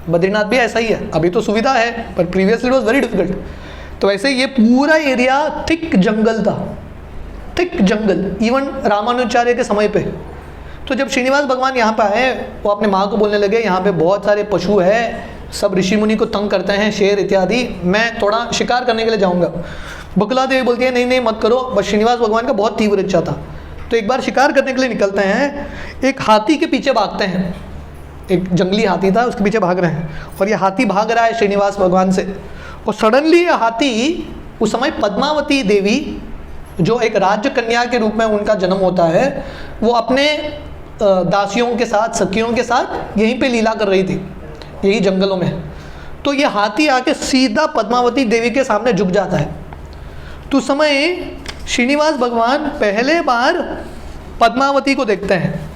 बद्रीनाथ भी ऐसा ही है, अभी तो सुविधा है पर previously it was very difficult. तो वैसे ये पूरा एरिया थिक जंगल था, थिक जंगल, इवन रामानुजाचार्य के समय पे। तो जब श्रीनिवास भगवान यहाँ पे आए, वो अपने माँ को बोलने लगे यहाँ पे बहुत सारे पशु है, सब ऋषि मुनि को तंग करते हैं, शेर इत्यादि, मैं थोड़ा शिकार करने के लिए जाऊँगा। बकुला देवी बोलती है नहीं नहीं मत करो, बस श्रीनिवास भगवान का बहुत तीव्र इच्छा था। तो एक बार शिकार करने के लिए निकलते हैं, एक हाथी के पीछे भागते हैं, एक जंगली हाथी था उसके पीछे भाग रहे हैं, और ये हाथी भाग रहा है श्रीनिवास भगवान से। और सडनली ये हाथी, उस समय पद्मावती देवी जो एक राज्य कन्या के रूप में उनका जन्म होता है, वो अपने दासियों के साथ, सखियों के साथ यहीं पे लीला कर रही थी, यही जंगलों में। तो ये हाथी आके सीधा पद्मावती देवी के सामने झुक जाता है। तो उस समय श्रीनिवास भगवान पहले बार पद्मावती को देखते हैं।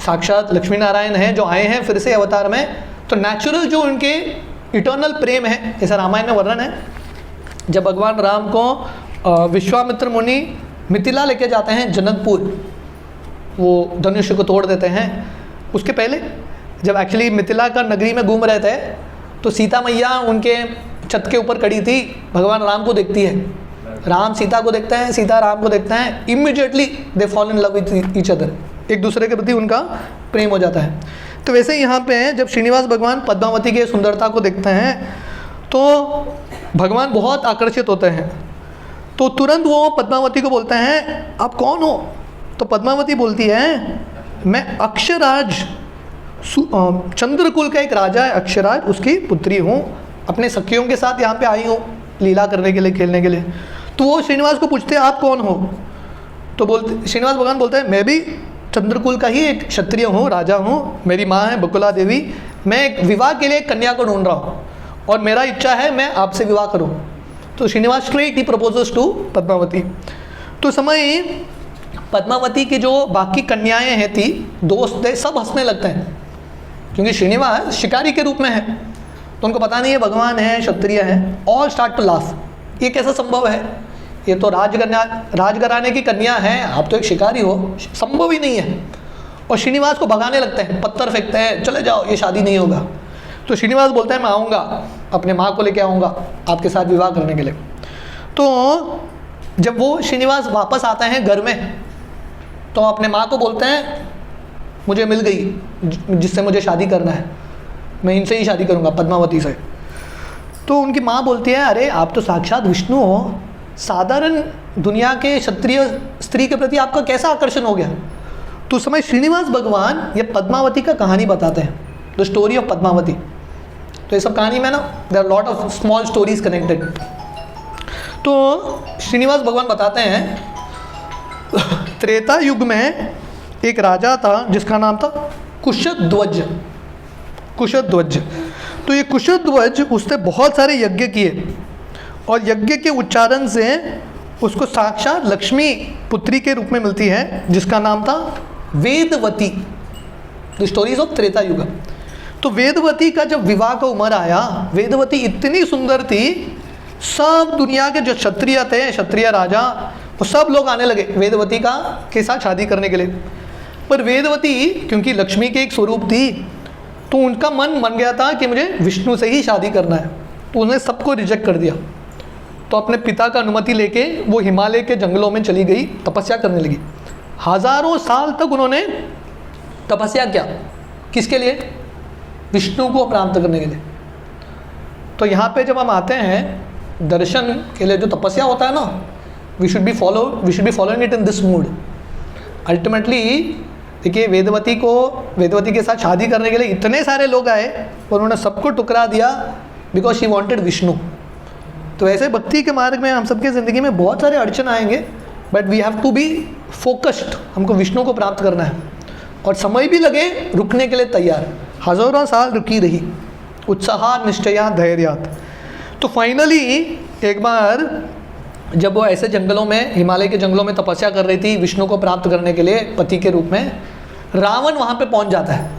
साक्षात लक्ष्मी नारायण हैं जो आए हैं फिर से अवतार में, तो नेचुरल जो उनके इटर्नल प्रेम है, ऐसा रामायण में वर्णन है। जब भगवान राम को विश्वामित्र मुनि मिथिला लेके जाते हैं जनकपुर, वो धनुष को तोड़ देते हैं, उसके पहले जब एक्चुअली मिथिला का नगरी में घूम रहे थे, तो सीता मैया उनके छत के ऊपर खड़ी थी, भगवान राम को देखती है, राम सीता को देखते हैं, सीता राम को देखते हैं, immediately they fall in love with each other, एक दूसरे के प्रति उनका प्रेम हो जाता है। तो वैसे यहाँ पे जब श्रीनिवास भगवान पद्मावती की सुंदरता को देखते हैं तो भगवान बहुत आकर्षित होते हैं। तो तुरंत वो पद्मावती को बोलते हैं आप कौन हो? तो पद्मावती बोलती है मैं अक्षराज, चंद्रकुल का एक राजा है अक्षराज, उसकी पुत्री हूँ, अपने सखियों के साथ यहाँ पे आई हूँ लीला करने के लिए, खेलने के लिए। तो वो श्रीनिवास को पूछते हैं आप कौन हो? तो बोलते, श्रीनिवास भगवान बोलते हैं मैं भी चंद्रकुल का ही एक क्षत्रिय हूँ, राजा हूँ, मेरी माँ है बकुला देवी, मैं एक विवाह के लिए एक कन्या को ढूंढ रहा हूँ और मेरा इच्छा है मैं आपसे विवाह करूँ। तो श्रीनिवास स्ट्रेट ही प्रपोजेस टू पद्मावती। तो समय पद्मावती की जो बाकी कन्याएं हैं थी, दोस्त थे, सब हंसने लगते हैं क्योंकि श्रीनिवास शिकारी के रूप में है, तो उनको पता नहीं है भगवान है, क्षत्रिय है। ऑल स्टार्ट टू लाफ, ये कैसा संभव है, ये तो राजघराने की कन्या है, आप तो एक शिकारी हो, संभव ही नहीं है। और श्रीनिवास को भगाने लगते हैं, पत्थर फेंकते हैं, चले जाओ ये शादी नहीं होगा। तो श्रीनिवास बोलता है मैं आऊँगा, अपने माँ को लेके आऊँगा आपके साथ विवाह करने के लिए। तो जब वो श्रीनिवास वापस आते हैं घर में, तो अपने माँ को बोलते हैं मुझे मिल गई जिससे मुझे शादी करना है, मैं इनसे ही शादी करूँगा, पद्मावती से। तो उनकी माँ बोलती है अरे आप तो साक्षात विष्णु हो, साधारण दुनिया के क्षत्रिय स्त्री के प्रति आपका कैसा आकर्षण हो गया? तो उस समय श्रीनिवास भगवान ये पद्मावती का कहानी बताते हैं, द स्टोरी ऑफ पद्मावती। तो ये सब कहानी में ना there are lot of small stories connected. तो श्रीनिवास भगवान बताते हैं त्रेता युग में एक राजा था जिसका नाम था कुशध्वज। कुशध्वज, तो ये कुशध्वज उसने बहुत सारे यज्ञ किए और यज्ञ के उच्चारण से उसको साक्षात लक्ष्मी पुत्री के रूप में मिलती है जिसका नाम था Vedvati. The stories of Treta युग। तो वेदवती का जब विवाह का उम्र आया, वेदवती इतनी सुंदर थी, सब दुनिया के जो क्षत्रिय थे, क्षत्रिय राजा, वो सब लोग आने लगे वेदवती के साथ शादी करने के लिए। पर वेदवती क्योंकि लक्ष्मी के एक स्वरूप थी, तो उनका मन बन गया था कि मुझे विष्णु से ही शादी करना है, तो उन्होंने सबको रिजेक्ट कर दिया। तो अपने पिता का अनुमति लेके वो हिमालय के जंगलों में चली गई, तपस्या करने लगी। हजारों साल तक उन्होंने तपस्या किया, किसके लिए? विष्णु को प्राप्त करने के लिए। तो यहाँ पे जब हम आते हैं दर्शन के लिए, जो तपस्या होता है ना, we should be following it in this mood. Ultimately देखिए, वेदवती के साथ शादी करने के लिए इतने सारे लोग आए और उन्होंने सबको टुकरा दिया बिकॉज शी वांटेड विष्णु। तो ऐसे भक्ति के मार्ग में हम सबके ज़िंदगी में बहुत सारे अड़चन आएंगे, but we have to be focused. हमको विष्णु को प्राप्त करना है और समय भी लगे, रुकने के लिए तैयार। हज़ारों साल रुकी रही, उत्साह निश्चया धैर्यात। तो फाइनली एक बार जब वो ऐसे जंगलों में, हिमालय के जंगलों में तपस्या कर रही थी विष्णु को प्राप्त करने के लिए पति के रूप में, रावण वहाँ पे पहुँच जाता है।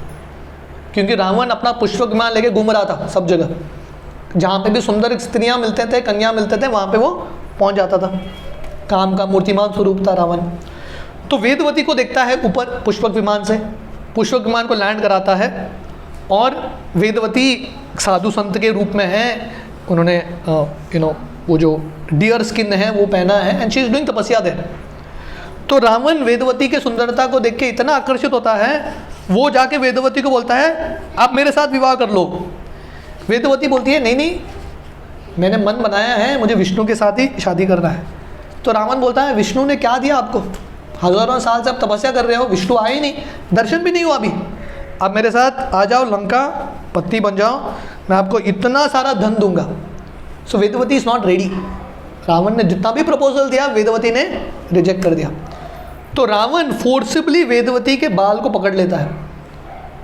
क्योंकि रावण अपना पुष्पक विमान लेके घूम रहा था सब जगह, जहाँ पे भी सुंदर स्त्रियाँ मिलते थे, कन्या मिलते थे, वहाँ पे वो पहुँच जाता था। काम का मूर्तिमान स्वरूप था रावण। तो वेदवती को देखता है ऊपर पुष्पक विमान से, पुष्पक विमान को लैंड कराता है और वेदवती साधु संत के रूप में है। उन्होंने वो जो डियर स्किन है वो पहना है एंड शी इज डूइंग तपस्या देयर। तो रावण वेदवती के सुंदरता को देख के इतना आकर्षित होता है, वो जाके वेदवती को बोलता है आप मेरे साथ विवाह कर लो। वेदवती बोलती है नहीं, मैंने मन बनाया है, मुझे विष्णु के साथ ही शादी करना है। तो रावण बोलता है विष्णु ने क्या दिया आपको? हज़ारों साल से आप तपस्या कर रहे हो, विष्णु आए नहीं, दर्शन भी नहीं हुआ अभी। आप मेरे साथ आ जाओ, लंका पत्नी बन जाओ, मैं आपको इतना सारा धन दूंगा। So Vedavati is not ready. Ravan ने जितना भी प्रपोजल दिया वेदवती ने रिजेक्ट कर दिया। तो रावण फोर्सिबली वेदवती के बाल को पकड़ लेता है।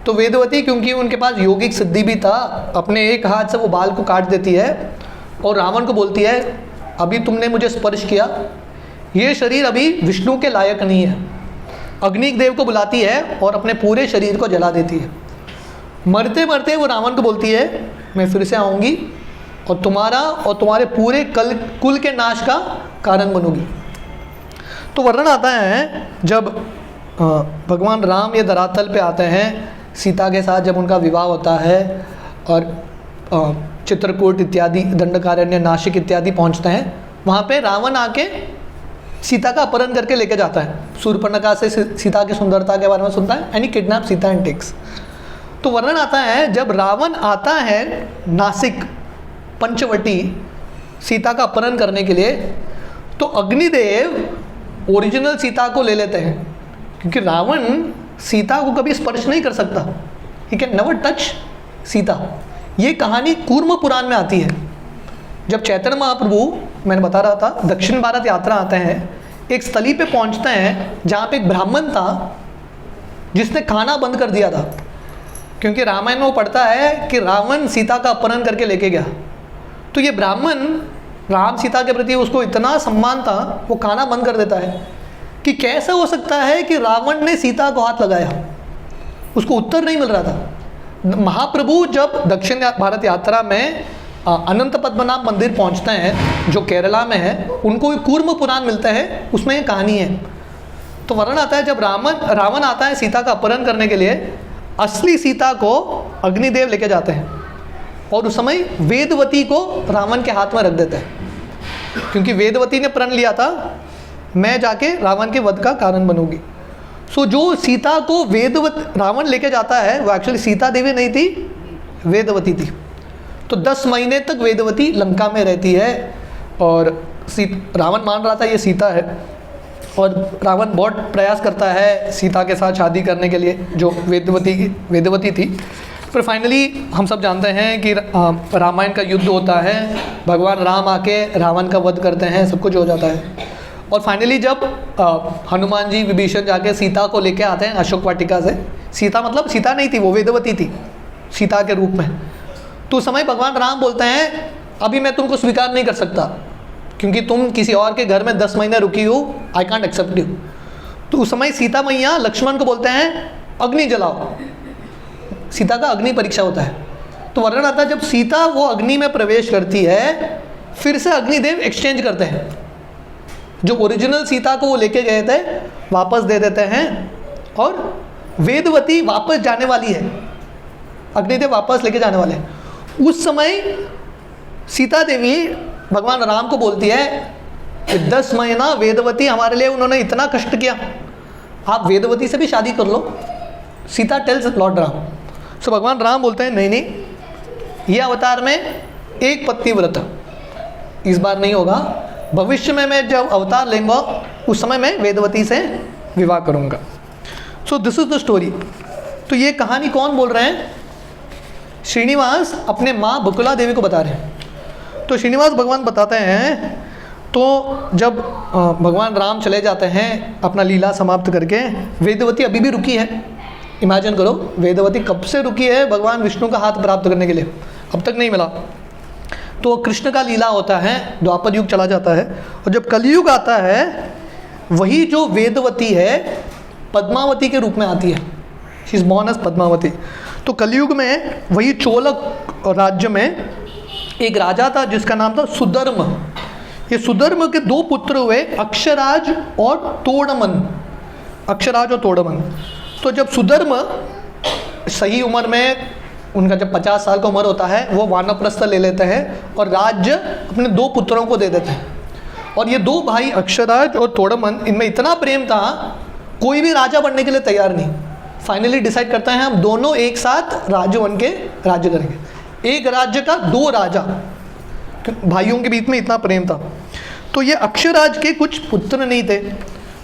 तो वेदवती, क्योंकि उनके पास योगिक सिद्धि भी था, अपने एक हाथ से वो बाल को काट देती है और रावण को बोलती है अभी तुमने मुझे स्पर्श किया, ये शरीर अभी विष्णु के लायक नहीं है। अग्निदेव को बुलाती है और अपने पूरे शरीर को जला देती है। मरते मरते वो रावण को बोलती है मैं फिर से आऊँगी और तुम्हारा और तुम्हारे पूरे कुल के नाश का कारण बनूंगी। तो वर्णन आता है जब भगवान राम ये धरातल पे आते हैं, सीता के साथ जब उनका विवाह होता है और चित्रकूट इत्यादि, दंडकारण्य, नासिक इत्यादि पहुंचते हैं, वहाँ पे रावण आके सीता का अपहरण करके लेके जाता है। शूर्पणखा से सीता की सुंदरता के बारे में सुनता है and he kidnap Sita and takes. तो वर्णन आता है जब रावण आता है नासिक पंचवटी सीता का अपहरण करने के लिए, तो अग्निदेव ओरिजिनल सीता को ले लेते हैं, क्योंकि रावण सीता को कभी स्पर्श नहीं कर सकता। He can never touch Sita. ये कहानी कूर्म पुराण में आती है। जब चैतन्य महाप्रभु, मैंने बता रहा था, दक्षिण भारत यात्रा आते हैं, एक स्थली पे पहुंचते हैं जहाँ पे एक ब्राह्मण था जिसने खाना बंद कर दिया था, क्योंकि रामायण में वो पढ़ता है कि रावण सीता का अपहरण करके लेके गया। तो ये ब्राह्मण राम सीता के प्रति उसको इतना सम्मान था, वो खाना बंद कर देता है कि कैसे हो सकता है कि रावण ने सीता को हाथ लगाया। उसको उत्तर नहीं मिल रहा था। महाप्रभु जब दक्षिण भारत यात्रा में अनंत पद्मनाभ मंदिर पहुंचते हैं जो केरला में है, उनको एक कूर्म पुराण मिलता है, उसमें ये कहानी है। तो वर्णन आता है जब रावण आता है सीता का अपहरण करने के लिए, असली सीता को अग्निदेव लेके जाते हैं और उस समय वेदवती को रावण के हाथ में रख देते हैं, क्योंकि वेदवती ने प्रण लिया था मैं जाके रावण के वध का कारण बनूंगी। सो जो सीता को रावण लेके जाता है वो एक्चुअली सीता देवी नहीं थी, वेदवती थी। तो 10 महीने तक वेदवती लंका में रहती है और रावण मान रहा था ये सीता है, और रावण बहुत प्रयास करता है सीता के साथ शादी करने के लिए जो वेदवती थी। फिर फाइनली हम सब जानते हैं कि रामायण का युद्ध होता है, भगवान राम आके रावण का वध करते हैं, सब कुछ हो जाता है। और फाइनली जब हनुमान जी विभीषण जाके सीता को लेके आते हैं अशोक वाटिका से, सीता मतलब सीता नहीं थी, वो वेदवती थी सीता के रूप में। तो उस समय भगवान राम बोलते हैं अभी मैं तुमको स्वीकार नहीं कर सकता, क्योंकि तुम किसी और के घर में 10 महीने रुकी हो, आई कांट एक्सेप्ट यू। तो उस समय सीता मैया लक्ष्मण को बोलते हैं अग्नि जलाओ। सीता का अग्नि परीक्षा होता है। तो वर्णन आता है जब सीता वो अग्नि में प्रवेश करती है, फिर से अग्निदेव एक्सचेंज करते हैं, जो ओरिजिनल सीता को वो लेके गए थे वापस दे देते हैं, और वेदवती वापस जाने वाली है, अग्निदेव वापस लेके जाने वाले हैं। उस समय सीता देवी भगवान राम को बोलती है कि 10 महीना वेदवती हमारे लिए उन्होंने इतना कष्ट किया, आप वेदवती से भी शादी कर लो। Sita tells lord Ram. So भगवान राम बोलते हैं नहीं, ये अवतार में एक पत्नी व्रत, इस बार नहीं होगा, भविष्य में मैं जब अवतार लेंगे उस समय मैं वेदवती से विवाह करूंगा। So this is the story. तो ये कहानी कौन बोल रहे हैं? श्रीनिवास अपने माँ बकुला देवी को बता रहे हैं। तो श्रीनिवास भगवान बताते हैं, तो जब भगवान राम चले जाते हैं अपना लीला समाप्त करके, वेदवती अभी भी रुकी है। इमेजिन करो, वेदवती कब से रुकी है भगवान विष्णु का हाथ प्राप्त करने के लिए, अब तक नहीं मिला। तो कृष्ण का लीला होता है, द्वापर युग चला जाता है, और जब कलयुग आता है वही जो वेदवती है पद्मावती के रूप में आती है। She is born as Padmavati. तो कलयुग में वही चोलक राज्य में एक राजा था जिसका नाम था सुधर्म। ये सुधर्म के दो पुत्र हुए, अक्षराज और तोड़मन। अक्षराज और तोड़मन। तो जब सुधर्म सही उम्र में, उनका जब 50 साल का उम्र होता है, वो वानप्रस्थ ले लेते हैं और राज्य अपने दो पुत्रों को दे देते हैं। और ये दो भाई अक्षराज और तोड़मन, इनमें इतना प्रेम था, कोई भी राजा बनने के लिए तैयार नहीं। फाइनली डिसाइड करते हैं हम दोनों एक साथ राज्य बन के राज्य करेंगे। एक राज्य का दो राजा, भाइयों के बीच में इतना प्रेम था। तो ये अक्षराज के कुछ पुत्र नहीं थे,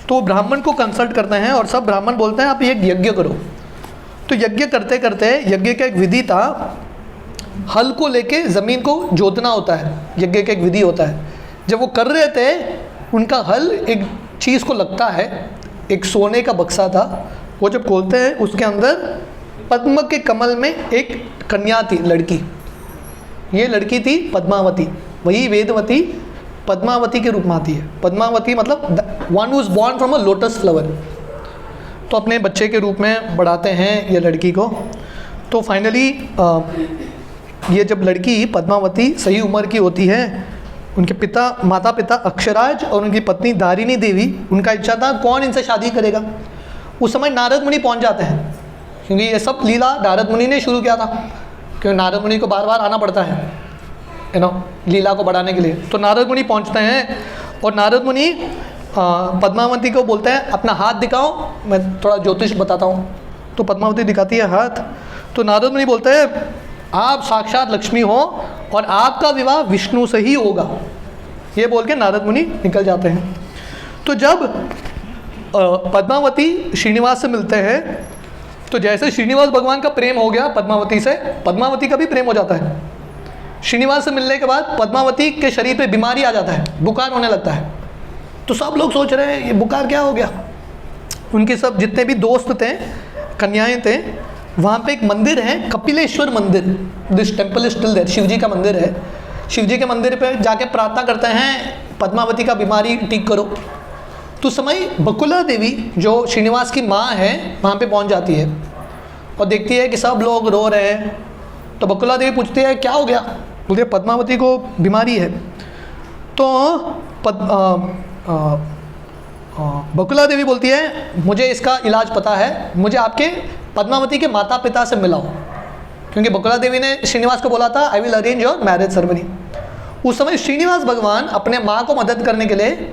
तो ब्राह्मण को कंसल्ट करते हैं और सब ब्राह्मण बोलते हैं आप एक यज्ञ करो। तो यज्ञ करते करते, यज्ञ का एक विधि था, हल को लेके ज़मीन को जोतना होता है, यज्ञ का एक विधि होता है। जब वो कर रहे थे, उनका हल एक चीज़ को लगता है, एक सोने का बक्सा था, वो जब खोलते हैं उसके अंदर पद्म के कमल में एक कन्या थी, लड़की। ये लड़की थी पद्मावती, वही वेदवती पद्मावती के रूप में आती है। पद्मावती मतलब one who is born from a lotus flower. तो अपने बच्चे के रूप में बढ़ाते हैं ये लड़की को। तो फाइनली ये जब लड़की पद्मावती सही उम्र की होती है, उनके पिता, माता पिता अक्षराज और उनकी पत्नी दारिणी देवी, उनका इच्छा था कौन इनसे शादी करेगा। उस समय नारद मुनि पहुंच जाते हैं, क्योंकि ये सब लीला नारद मुनि ने शुरू किया था, क्योंकि नारद मुनि को बार बार आना पड़ता है लीला को बढ़ाने के लिए। तो नारद मुनि पहुंचते हैं और नारद मुनि पद्मावती को बोलते हैं अपना हाथ दिखाओ, मैं थोड़ा ज्योतिष बताता हूँ। तो पद्मावती दिखाती है हाथ। तो नारद मुनि बोलते हैं आप साक्षात लक्ष्मी हो और आपका विवाह विष्णु से ही होगा। ये बोल के नारद मुनि निकल जाते हैं। तो जब पद्मावती श्रीनिवास से मिलते हैं, तो जैसे श्रीनिवास भगवान का प्रेम हो गया पद्मावती से, पद्मावती का भी प्रेम हो जाता है। श्रीनिवास से मिलने के बाद पद्मावती के शरीर पे बीमारी आ जाता है, बुखार होने लगता है। तो सब लोग सोच रहे हैं ये बुखार क्या हो गया। उनके सब जितने भी दोस्त थे, कन्याएं थे, वहाँ पे एक मंदिर है, कपिलेश्वर मंदिर। This temple is still there, Shiv ji का मंदिर है। शिव जी के मंदिर पे जाके प्रार्थना करते हैं पद्मावती का बीमारी ठीक करो। तो समय बकुला देवी जो श्रीनिवास की माँ है वहाँ पे पहुँच जाती है और देखती है कि सब लोग रो रहे हैं। तो बकुला देवी पूछती है क्या हो गया। बोलती है पद्मावती को बीमारी है। तो बकुला देवी बोलती है मुझे इसका इलाज पता है, मुझे आपके पद्मावती के माता पिता से मिलाओ। क्योंकि बकुला देवी ने श्रीनिवास को बोला था I will arrange your marriage ceremony. उस समय श्रीनिवास भगवान अपने माँ को मदद करने के लिए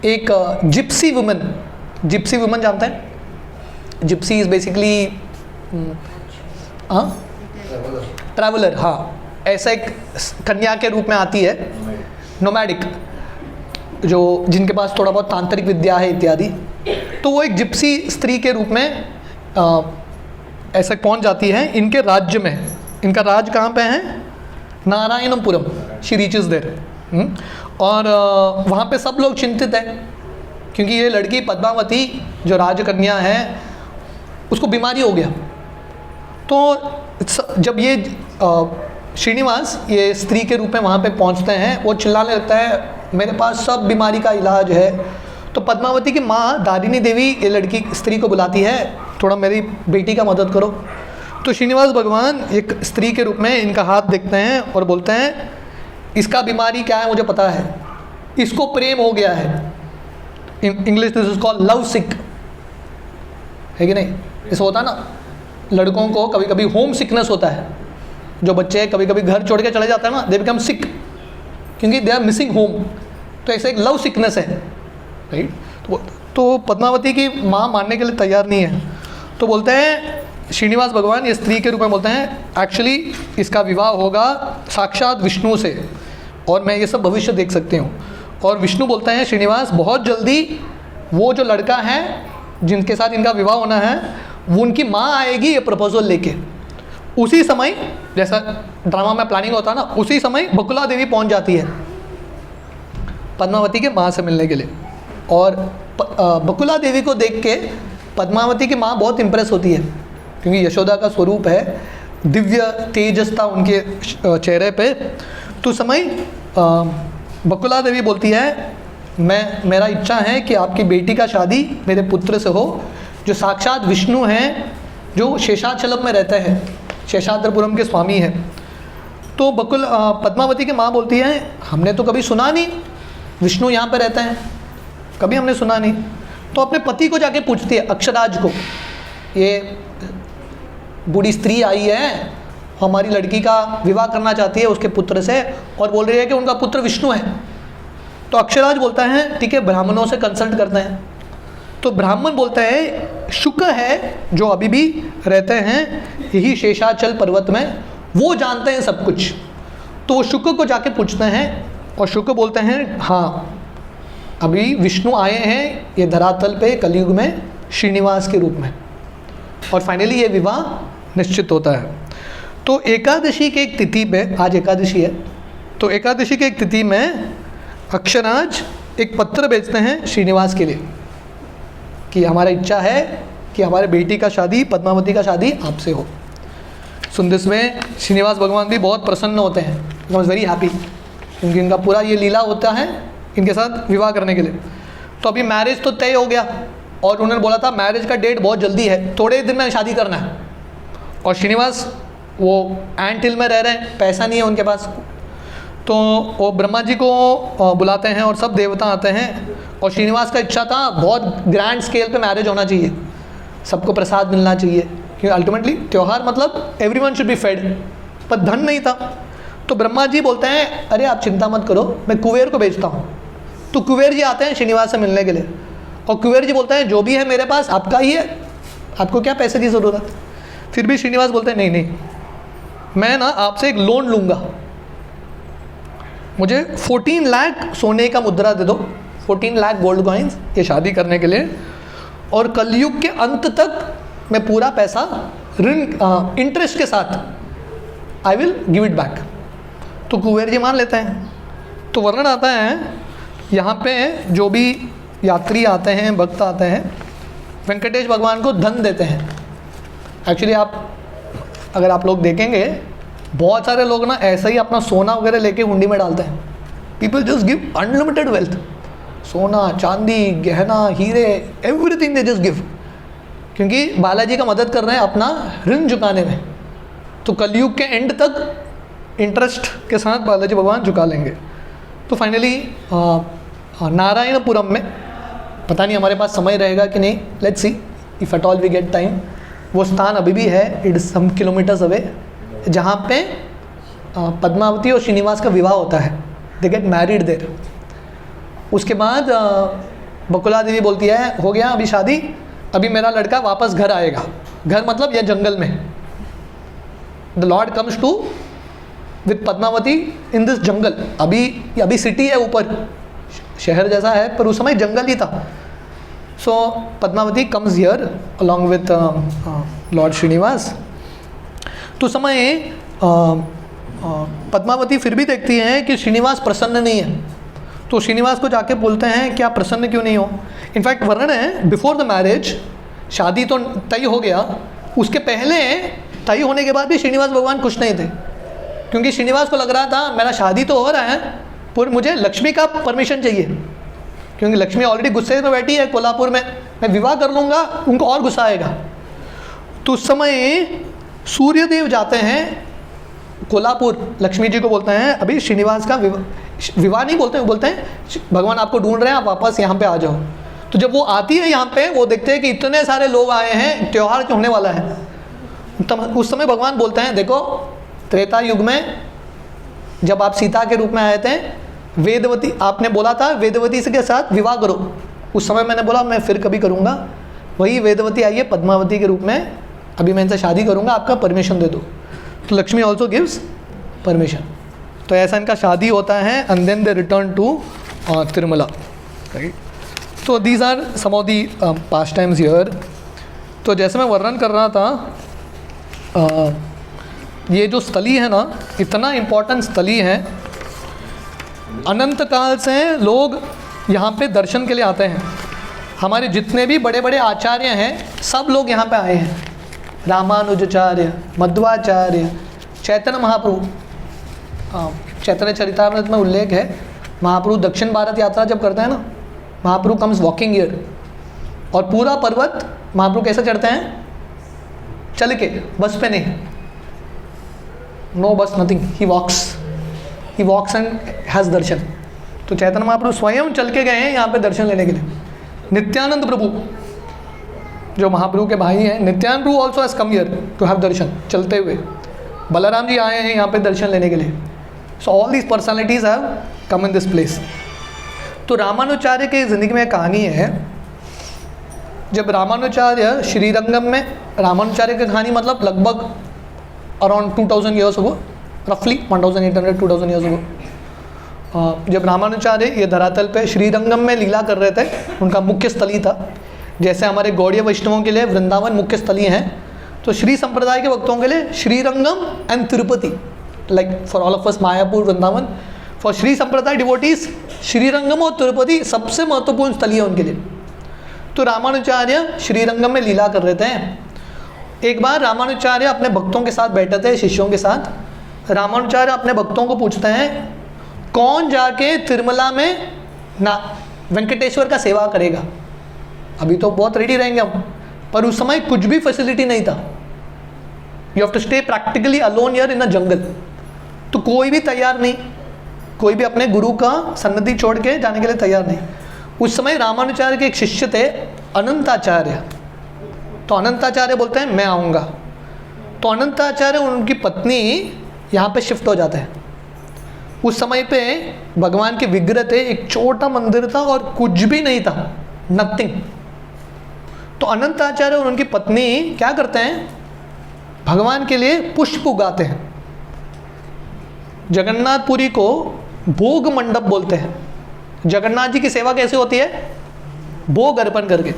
एक जिप्सी वुमन जानते हैं? जिप्सी इज बेसिकली ट्रैवलर, हाँ, ऐसा एक कन्या के रूप में आती है, नोमैडिक, जो जिनके पास थोड़ा बहुत तांत्रिक विद्या है इत्यादि। तो वो एक जिप्सी स्त्री के रूप में ऐसा पहुंच जाती है इनके राज्य में। इनका राज कहाँ पे है? नारायणपुरम। She reaches there. और वहाँ पे सब लोग चिंतित हैं क्योंकि ये लड़की पद्मावती जो राजकन्या है उसको बीमारी हो गया। तो जब ये श्रीनिवास ये स्त्री के रूप में वहाँ पे पहुँचते हैं, वो चिल्लाने लगता है मेरे पास सब बीमारी का इलाज है। तो पद्मावती की माँ दारिणी देवी ये लड़की स्त्री को बुलाती है, थोड़ा मेरी बेटी का मदद करो। तो श्रीनिवास भगवान एक स्त्री के रूप में इनका हाथ देखते हैं और बोलते हैं इसका बीमारी क्या है मुझे पता है, इसको प्रेम हो गया है। English this is called love sick, है कि नहीं? ऐसा होता है ना, लड़कों को कभी कभी होम सिकनेस होता है। जो बच्चे कभी कभी घर छोड़ के चले जाते हैं ना, दे बिकम सिक क्योंकि दे आर मिसिंग होम। तो ऐसे एक लव सिकनेस है, राइट? तो पद्मावती की माँ मानने के लिए तैयार नहीं है। तो बोलते हैं श्रीनिवास भगवान ये स्त्री के रूप में बोलते हैं, एक्चुअली इसका विवाह होगा साक्षात विष्णु से, और मैं ये सब भविष्य देख सकती हूँ। और विष्णु बोलते हैं श्रीनिवास बहुत जल्दी वो जो लड़का है जिनके साथ इनका विवाह होना है वो उनकी माँ आएगी ये प्रपोजल लेके। उसी समय जैसा ड्रामा में प्लानिंग होता है ना, उसी समय बकुला देवी पहुँच जाती है पद्मावती के माँ से मिलने के लिए। और बकुला देवी को देख के पद्मावती की माँ बहुत इम्प्रेस होती है, क्योंकि यशोदा का स्वरूप है, दिव्य तेजस था उनके चेहरे पे। तो समय बकुला देवी बोलती है मेरा इच्छा है कि आपकी बेटी का शादी मेरे पुत्र से हो, जो साक्षात विष्णु हैं, जो शेषाचलम में रहते हैं, शेषाद्रपुरम के स्वामी हैं। तो पद्मावती की माँ बोलती है हमने तो कभी सुना नहीं विष्णु यहाँ पे रहते हैं, कभी हमने सुना नहीं। तो अपने पति को जाके पूछती है अक्षराज को, ये बूढ़ी स्त्री आई है, हमारी लड़की का विवाह करना चाहती है उसके पुत्र से, और बोल रही है कि उनका पुत्र विष्णु है। तो अक्षराज बोलता है ठीक है, ब्राह्मणों से कंसल्ट करते हैं। तो ब्राह्मण बोलते हैं शुक है जो अभी भी रहते हैं यही शेषाचल पर्वत में, वो जानते हैं सब कुछ। तो वो शुक को जाके पूछते हैं और शुक बोलते हैं हाँ अभी विष्णु आए हैं ये धरातल पे कलयुग में श्रीनिवास के रूप में, और फाइनली ये विवाह निश्चित होता है। तो एकादशी के एक तिथि पे, आज एकादशी है, तो एकादशी के एक तिथि में अक्षराज एक पत्र भेजते हैं श्रीनिवास के लिए कि हमारा इच्छा है कि हमारे बेटी का शादी, पद्मावती का शादी आपसे हो। सुन दिस में श्रीनिवास भगवान भी बहुत प्रसन्न होते हैं, ही वॉज वेरी हैप्पी, क्योंकि इनका पूरा ये लीला होता है इनके साथ विवाह करने के लिए। तो अभी मैरिज तो तय हो गया, और उन्होंने बोला था मैरिज का डेट बहुत जल्दी है, थोड़े दिन में शादी करना है। और श्रीनिवास वो एंट हिल में रह रहे हैं, पैसा नहीं है उनके पास। तो वो ब्रह्मा जी को बुलाते हैं और सब देवता आते हैं, और श्रीनिवास का इच्छा था बहुत ग्रैंड स्केल पे मैरिज होना चाहिए, सबको प्रसाद मिलना चाहिए, क्योंकि अल्टीमेटली त्यौहार मतलब एवरीवन शुड बी फेड, पर धन नहीं था। तो ब्रह्मा जी बोलते हैं अरे आप चिंता मत करो, मैं कुबेर को भेजता हूँ। तो कुबेर जी आते हैं श्रीनिवास से मिलने के लिए, और कुबेर जी बोलते हैं जो भी है मेरे पास आपका ही है, आपको क्या पैसे की ज़रूरत। फिर भी श्रीनिवास बोलते हैं नहीं नहीं, मैं ना आपसे एक लोन लूँगा, मुझे 14 लाख सोने का मुद्रा दे दो, 14 लाख गोल्ड कॉइन्स, ये शादी करने के लिए, और कलयुग के अंत तक मैं पूरा पैसा ऋण इंटरेस्ट के साथ I will give it back. तो कुबेर जी मान लेते हैं। तो वर्णन आता है यहाँ पे जो भी यात्री आते हैं, भक्त आते हैं, वेंकटेश भगवान को धन देते हैं। एक्चुअली अगर आप लोग देखेंगे बहुत सारे लोग ना ऐसा ही अपना सोना वगैरह लेके हुंडी में डालते हैं। People just give unlimited wealth, सोना चांदी गहना हीरे एवरीथिंग दे जस्ट गिव, क्योंकि बालाजी का मदद कर रहे हैं अपना ऋण चुकाने में। तो कलयुग के एंड तक इंटरेस्ट के साथ बालाजी भगवान चुका लेंगे। तो फाइनली नारायणपुरम में, पता नहीं हमारे पास समय रहेगा कि नहीं, let's see if at all we get time, वो स्थान अभी भी है, it is some kilometres away, जहाँ पे पद्मावती और श्रीनिवास का विवाह होता है, दे गेट मैरिड देयर। उसके बाद बकुला देवी बोलती है हो गया अभी शादी, अभी मेरा लड़का वापस घर आएगा, घर मतलब यह जंगल में, the lord comes to with Padmavati in this jungle. अभी सिटी है ऊपर, शहर जैसा है, पर उस समय जंगल ही था। So Padmavati comes here along with lord Srinivas. तो समय पद्मावती फिर भी देखती हैं कि श्रीनिवास प्रसन्न नहीं है, तो श्रीनिवास को जाके बोलते हैं कि आप प्रसन्न क्यों नहीं हो। इनफैक्ट वर्णन है बिफोर द मैरिज, शादी तो तय हो गया, उसके पहले तय होने के बाद भी श्रीनिवास भगवान खुश नहीं थे, क्योंकि श्रीनिवास को लग रहा था मेरा शादी तो हो रहा है पर मुझे लक्ष्मी का परमिशन चाहिए, क्योंकि लक्ष्मी ऑलरेडी गुस्से में बैठी है कोल्हापुर में, मैं विवाह कर लूँगा उनको और गुस्सा आएगा। तो उस समय सूर्यदेव जाते हैं कोल्हापुर, लक्ष्मी जी को बोलते हैं अभी श्रीनिवास का विवाह नहीं बोलते हैं भगवान आपको ढूंढ रहे हैं, आप वापस यहाँ पे आ जाओ। तो जब वो आती है यहाँ पे, वो देखते हैं कि इतने सारे लोग आए हैं, त्यौहार होने वाला है। उस समय भगवान बोलते हैं देखो त्रेता युग में जब आप सीता के रूप में आए थे, वेदवती आपने बोला था वेदवती के साथ विवाह करो, उस समय मैंने बोला मैं फिर कभी करूँगा, वही वेदवती आई है पद्मावती के रूप में, अभी मैं इनसे शादी करूँगा, आपका परमिशन दे दो। तो लक्ष्मी ऑल्सो गिव्स परमिशन। तो ऐसा इनका शादी होता है and then they return to Tirumala, right. तो these are some of the past times here. तो जैसे मैं वर्णन कर रहा था, ये जो स्थली है ना, इतना इम्पोर्टेंट स्थली है, अनंत काल से लोग यहाँ पे दर्शन के लिए आते हैं। हमारे जितने भी बड़े बड़े आचार्य हैं सब लोग यहाँ पे आए हैं, रामानुजाचार्य, मध्वाचार्य, चैतन्य महाप्रभु। चैतन्य चरितामृत में उल्लेख है, महाप्रभु दक्षिण भारत यात्रा जब करते हैं ना, महाप्रभु कम्स वॉकिंग हियर, और पूरा पर्वत महाप्रभु कैसे चढ़ते हैं? चल के, बस पे नहीं, नो बस nothing, he walks and has darshan. तो चैतन्य महाप्रभु स्वयं चल के गए हैं यहाँ पे दर्शन लेने के लिए। नित्यानंद प्रभु जो महाप्रभु के भाई हैं, Nityananda Prabhu also has come here to have darshan, चलते हुए। बलराम जी आए हैं यहाँ पे दर्शन लेने के लिए। So all these personalities have come in this place. तो रामानुजाचार्य की ज़िंदगी में कहानी है, जब रामानुजाचार्य श्रीरंगम में, रामानुजाचार्य की कहानी मतलब लगभग अराउंड 2000 ईयर्स अगो, रफली 1800-2000 ईयर्स अगो, जब रामानुजाचार्य ये धरातल पे श्रीरंगम में लीला कर रहे थे, उनका मुख्य स्थली था। जैसे हमारे गौड़ीय वैष्णवों के लिए वृंदावन मुख्य स्थली हैं, तो श्री संप्रदाय के भक्तों के लिए Srirangam and Tirupati, like for all of us Mayapur, Vrindavan. For Shri संप्रदाय डिवोटीज श्रीरंगम और तिरुपति सबसे महत्वपूर्ण स्थली है उनके लिए। तो रामानुजाचार्य श्रीरंगम में लीला कर रहे थे। एक बार रामानुजाचार्य अपने भक्तों के साथ बैठे थे, शिष्यों के साथ। रामानुजाचार्य अपने भक्तों को पूछते हैं, कौन जाके तिरुमला में ना वेंकटेश्वर का सेवा करेगा? अभी तो बहुत रेडी रहेंगे हम, पर उस समय कुछ भी फैसिलिटी नहीं था। You have to stay practically alone here in a jungle. तो कोई भी तैयार नहीं, कोई भी अपने गुरु का सन्निधि छोड़ के जाने के लिए तैयार नहीं। उस समय रामानुजाचार्य के एक शिष्य थे अनंताचार्य। तो अनंताचार्य बोलते हैं मैं आऊँगा। तो अनंताचार्य और उनकी पत्नी यहाँ पे शिफ्ट हो जाते हैं। उस समय पे भगवान के विग्रह थे, एक छोटा मंदिर था और कुछ भी नहीं था, नथिंग। तो अनंताचार्य और उनकी पत्नी क्या करते हैं? भगवान के लिए पुष्प उगाते हैं। जगन्नाथपुरी को भोग मंडप बोलते हैं। जगन्नाथ जी की सेवा कैसे होती है? भोग अर्पण करके।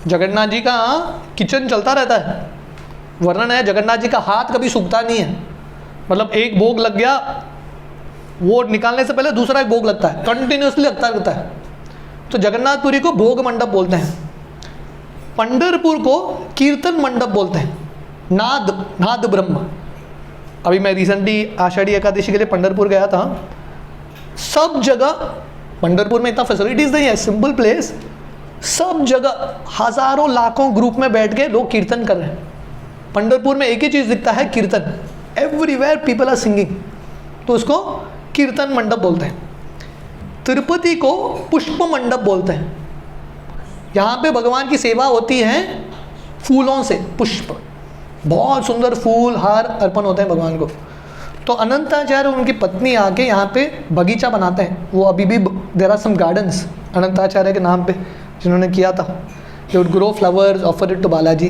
जगन्नाथ जी का किचन चलता रहता है। वर्णन है, जगन्नाथ जी का हाथ कभी सूखता नहीं है। मतलब एक भोग लग गया, वो निकालने से पहले दूसरा एक भोग लगता है, कंटिन्यूसली लगता रहता है। तो जगन्नाथपुरी को भोग मंडप बोलते हैं। पंढरपुर को कीर्तन मंडप बोलते हैं। नाद ब्रह्म। अभी मैं रिसेंटली आषाढ़ी एकादशी के लिए पंढरपुर गया था। सब जगह पंढरपुर में इतना फैसिलिटीज नहीं है, सिंपल प्लेस, सब जगह हजारों लाखों ग्रुप में बैठ के लोग कीर्तन कर रहे हैं। पंढरपुर में एक ही चीज़ दिखता है, कीर्तन। एवरीवेयर पीपल आर सिंगिंग, तो उसको कीर्तन मंडप बोलते हैं। तिरुपति को पुष्प मंडप बोलते हैं। यहाँ पे भगवान की सेवा होती है फूलों से, पुष्प, बहुत सुंदर फूल हार अर्पण होते हैं भगवान को। तो अनंताचार्य और उनकी पत्नी आके यहाँ पे बगीचा बनाते हैं। वो अभी भी there are some gardens Anantacharya के नाम पे जिन्होंने किया था। They would grow flowers, offer it to Balaji.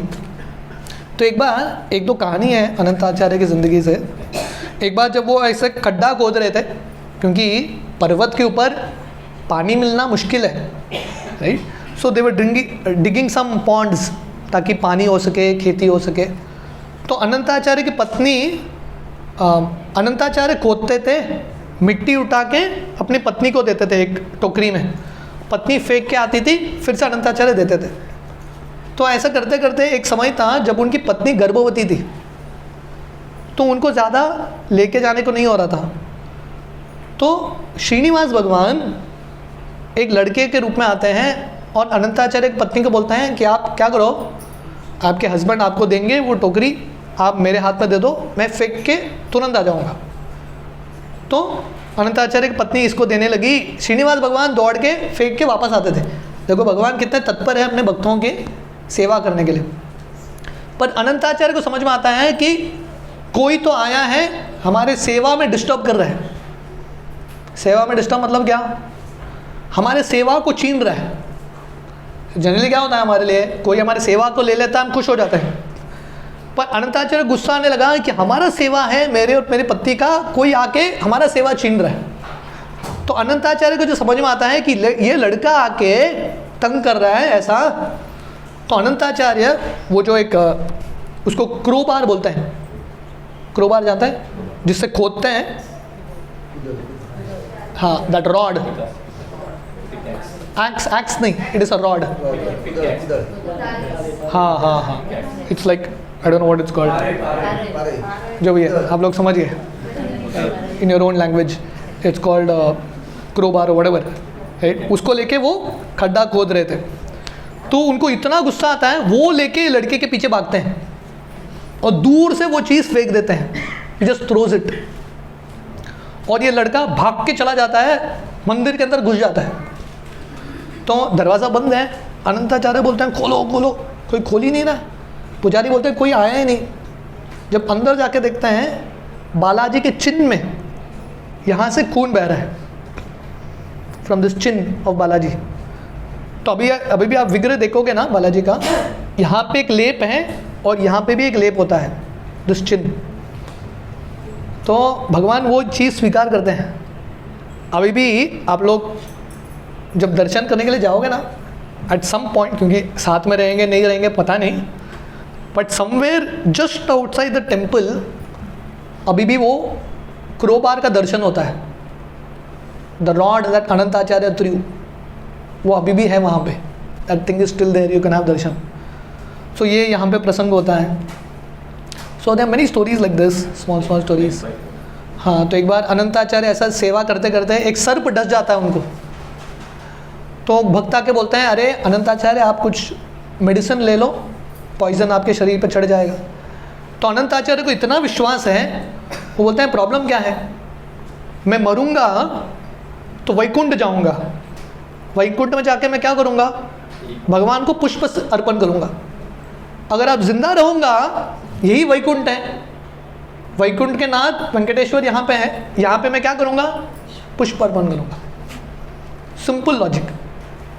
तो एक दो कहानी है अनंताचार्य की ज़िंदगी से। एक बार जब वो ऐसे खड्डा खोद रहे थे, क्योंकि पर्वत के ऊपर पानी मिलना मुश्किल है, right. So they were digging some Pond's ताकि पानी हो सके, खेती हो सके। तो अनंताचार्य की पत्नी, अनंताचार्य खोदते थे, मिट्टी उठा के अपनी पत्नी को देते थे एक टोकरी में। पत्नी फेंक के आती थी, फिर से अनंताचार्य देते थे। तो ऐसा करते करते एक समय था जब उनकी पत्नी गर्भवती थी, तो उनको ज़्यादा लेके जाने को नहीं हो रहा था। तो श्रीनिवास भगवान एक लड़के के रूप में आते हैं और अनंताचार्य की पत्नी को बोलते हैं कि आप क्या करो, आपके हस्बैंड आपको देंगे वो टोकरी, आप मेरे हाथ में दे दो, मैं फेंक के तुरंत आ जाऊँगा। तो अनंताचार्य की पत्नी इसको देने लगी। श्रीनिवास भगवान दौड़ के फेंक के वापस आते थे। देखो भगवान कितने तत्पर है अपने भक्तों की सेवा करने के लिए। पर अनंताचार्य को समझ में आता है कि कोई तो आया है हमारे सेवा में डिस्टर्ब कर रहा है। सेवा में डिस्टर्ब मतलब क्या? हमारे सेवा को छीन रहा है। जनरली क्या होता है हमारे लिए, कोई हमारी सेवा को ले लेता है, हम खुश हो जाते हैं, पर अनंताचार्य गुस्सा आने लगा कि हमारा सेवा है, मेरे और मेरी पत्नी का, कोई आके हमारा सेवा छीन रहा है। तो अनंताचार्य को जो समझ में आता है कि ये लड़का आके तंग कर रहा है ऐसा, तो अनंताचार्य वो जो एक उसको क्रोबार बोलते हैं, क्रोबार जानता है जिससे खोदते हैं, हाँ दैट रॉड, एक्स नहीं, इट इज अ रॉड, हाँ, it's like I don't know what it's called, जो भी है आप लोग समझिए, in your own language it's called crowbar whatever, right. उसको लेके वो खड्डा खोद रहे थे, तो उनको इतना गुस्सा आता है, वो लेके लड़के के पीछे भागते हैं और दूर से वो चीज़ फेंक देते हैं, जस्ट थ्रोज इट, और ये लड़का भाग के चला जाता है, मंदिर के अंदर घुस जाता है। तो दरवाज़ा बंद है, अनंताचार्य बोलते हैं खोलो खोलो, कोई खोल ही नहीं रहा, पुजारी बोलते हैं कोई आया ही नहीं। जब अंदर जाके देखते हैं बालाजी के चिन्ह में यहाँ से खून बह रहा है, फ्रॉम दिस चिन्ह ऑफ बालाजी। तो अभी भी आप विग्रह देखोगे ना बालाजी का, यहाँ पे एक लेप है और यहाँ पे भी एक लेप होता है, दिस चिन्ह। तो भगवान वो चीज़ स्वीकार करते हैं। अभी भी आप लोग जब दर्शन करने के लिए जाओगे ना, एट सम पॉइंट, क्योंकि साथ में रहेंगे नहीं रहेंगे पता नहीं, but somewhere just outside the temple अभी भी वो क्रोबार का दर्शन होता है, the rod that Anantacharya threw, वो अभी भी है वहाँ पे, that thing is still there, you can have darshan. So ये यहाँ पे प्रसंग होता है। So there are many stories like this, small small stories. हाँ, तो एक बार अनंताचार्य ऐसा सेवा करते करते एक सर्प डस जाता है उनको, तो भक्त आके बोलते हैं अरे अनंताचार्य आप कुछ मेडिसिन ले लो, पॉइजन आपके शरीर पर चढ़ जाएगा। तो अनंताचार्य को इतना विश्वास है, वो बोलते हैं प्रॉब्लम क्या है, मैं मरूंगा तो वैकुंठ जाऊंगा, वैकुंठ में जाके मैं क्या करूंगा, भगवान को पुष्प अर्पण करूंगा। अगर आप जिंदा रहूंगा, यही वैकुंठ है, वैकुंठ के नाथ वेंकटेश्वर यहाँ पे है, यहाँ पे मैं क्या करूंगा, पुष्प अर्पण करूंगा। Simple logic,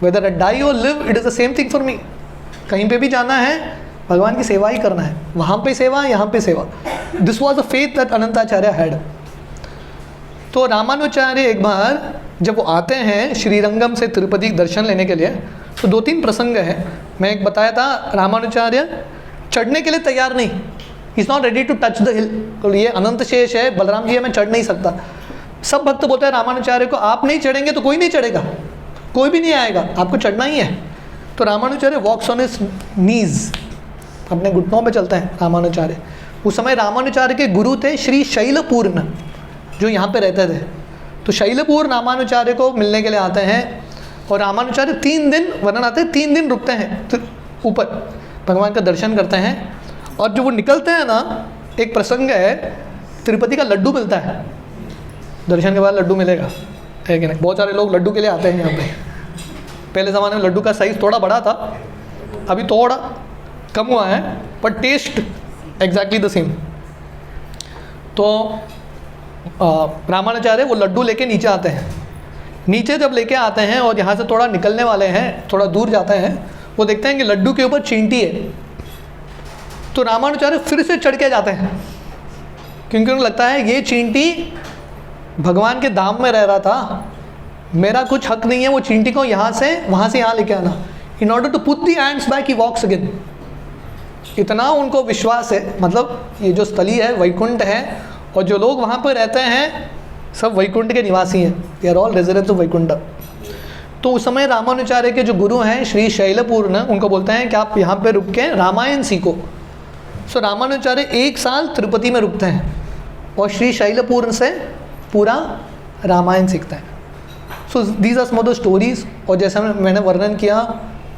whether I die और live it is the same thing for me. कहीं पे भी जाना है, भगवान की सेवा ही करना है, वहाँ पे सेवा, यहाँ पे सेवा। This was the faith that Anantacharya had. तो रामानुचार्य एक बार जब वो आते हैं श्रीरंगम से तिरुपति दर्शन लेने के लिए, तो 2-3 प्रसंग है। मैं एक बताया था, रामानुचार्य चढ़ने के लिए तैयार नहीं, is not ready to touch the hill. तो ये अनंत शेष है, बलराम जी है, मैं चढ़ नहीं सकता। सब भक्त बोलते हैं रामानुचार्य को, आप नहीं चढ़ेंगे तो कोई नहीं चढ़ेगा, कोई भी नहीं आएगा, आपको चढ़ना ही है। तो Ramanujacharya walks on his knees, अपने घुटनों पे चलते हैं रामानुचार्य। उस समय रामानुचार्य के गुरु थे श्री शैलपूर्ण, जो यहाँ पे रहते थे। तो शैलपूर्ण रामानुचार्य को मिलने के लिए आते हैं, और रामानुचार्य 3 दिन, वर्णन आते हैं 3 दिन रुकते हैं ऊपर, भगवान का दर्शन करते हैं। और जो वो निकलते हैं ना, एक प्रसंग है, तिरुपति का लड्डू मिलता है, दर्शन के बाद लड्डू मिलेगा, है कि नहीं। बहुत सारे लोग लड्डू के लिए आते हैं यहाँ पे। पहले ज़माने में लड्डू का साइज़ थोड़ा बड़ा था, अभी थोड़ा कम हुआ है, पर टेस्ट एग्जैक्टली द सेम। तो रामानुचार्य वो लड्डू लेके नीचे आते हैं। नीचे जब लेके आते हैं और यहाँ से थोड़ा निकलने वाले हैं, थोड़ा दूर जाते हैं, वो देखते हैं कि लड्डू के ऊपर चींटी है। तो रामानुचार्य फिर से चढ़ के जाते हैं, क्योंकि उनको लगता है ये चींटी भगवान के धाम में रह रहा था, मेरा कुछ हक नहीं है वो चींटी को यहाँ से वहाँ से यहाँ लेके आना। In order to put the hands back he walks again. इतना उनको विश्वास है, मतलब ये जो स्थली है वैकुंठ है, और जो लोग वहाँ पर रहते हैं सब वैकुंठ के निवासी हैं, they are all residents of Vaikuntha. तो उस समय रामानुचार्य के जो गुरु हैं श्री शैलपूर्ण, उनको बोलते हैं कि आप यहाँ पे रुक के रामायण सीखो। सो रामानुचार्य 1 साल तिरुपति में रुकते हैं और श्री शैलपूर्ण से पूरा रामायण सीखते हैं। So these are some of the stories. और जैसा मैंने वर्णन किया,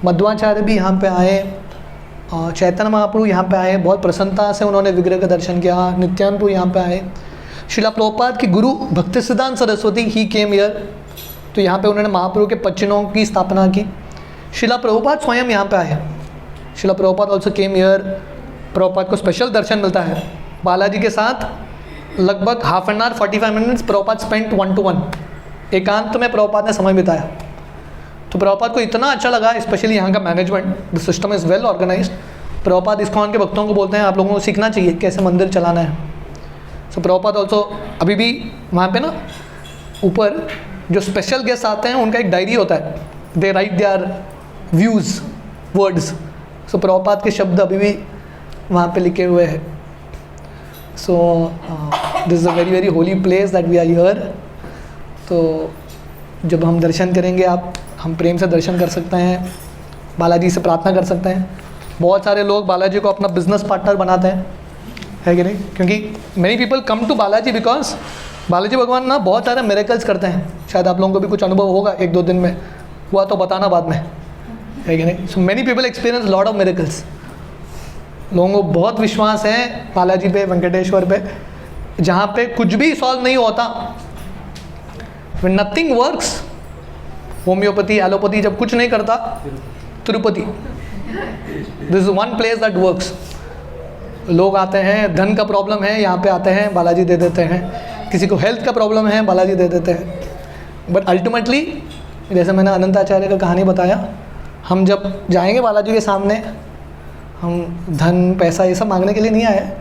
मध्वाचार्य भी यहाँ पे आए, चैतन्य महाप्रभु यहाँ पे आए, बहुत प्रसन्नता से उन्होंने विग्रह का दर्शन किया। नित्यानंद प्रभु यहाँ पे आए। शिला प्रभुपाद की गुरु भक्तिसिद्धांत सरस्वती ही केम हियर, तो यहाँ पे उन्होंने महाप्रभु के पच्चनों की स्थापना की। शिला प्रभुपाद स्वयं यहाँ पे आए। शिला Prabhupada also came here. Prabhupada को स्पेशल दर्शन मिलता है बालाजी के साथ, लगभग half an hour 45 minutes Prabhupada spent 1-to-1, एकांत में प्रभुपाद ने समय बिताया। तो प्रभुपाद को इतना अच्छा लगा, स्पेशली यहाँ का management, the system is well organised, Prabhupada ISKCON के भक्तों को बोलते हैं आप लोगों को सीखना चाहिए कैसे मंदिर चलाना है। सो प्रभुपाद ऑल्सो अभी भी वहाँ पे ना ऊपर जो स्पेशल गेस्ट आते हैं उनका एक डायरी होता है, they write their views words. So Prabhupada के शब्द अभी भी वहाँ पे लिखे हुए हैं। So this is a very very holy place that we are here. तो जब हम दर्शन करेंगे हम प्रेम से दर्शन कर सकते हैं, बालाजी से प्रार्थना कर सकते हैं। बहुत सारे लोग बालाजी को अपना बिजनेस पार्टनर बनाते हैं, है कि नहीं? क्योंकि many people come to Balaji because Balaji भगवान ना बहुत सारे मिरेकल्स करते हैं। शायद आप लोगों को भी कुछ अनुभव होगा, 1-2 दिन में हुआ तो बताना बाद में, है कि नहीं? So many people experience lot of miracles. लोगों को बहुत विश्वास है बालाजी पे, वेंकटेश्वर पे, जहाँ पे कुछ भी सॉल्व नहीं होता, when nothing works, homeopathy allopathy जब कुछ नहीं करता, Tirupati, this is one place that works. लोग आते हैं, धन का प्रॉब्लम है, यहाँ पे आते हैं, बालाजी दे देते हैं। किसी को हेल्थ का प्रॉब्लम है, बालाजी दे देते हैं। बट अल्टीमेटली जैसे मैंने अनंताचार्य का कहानी बताया, हम जब जाएंगे बालाजी के सामने, हम धन पैसा ये सब मांगने के लिए नहीं आए।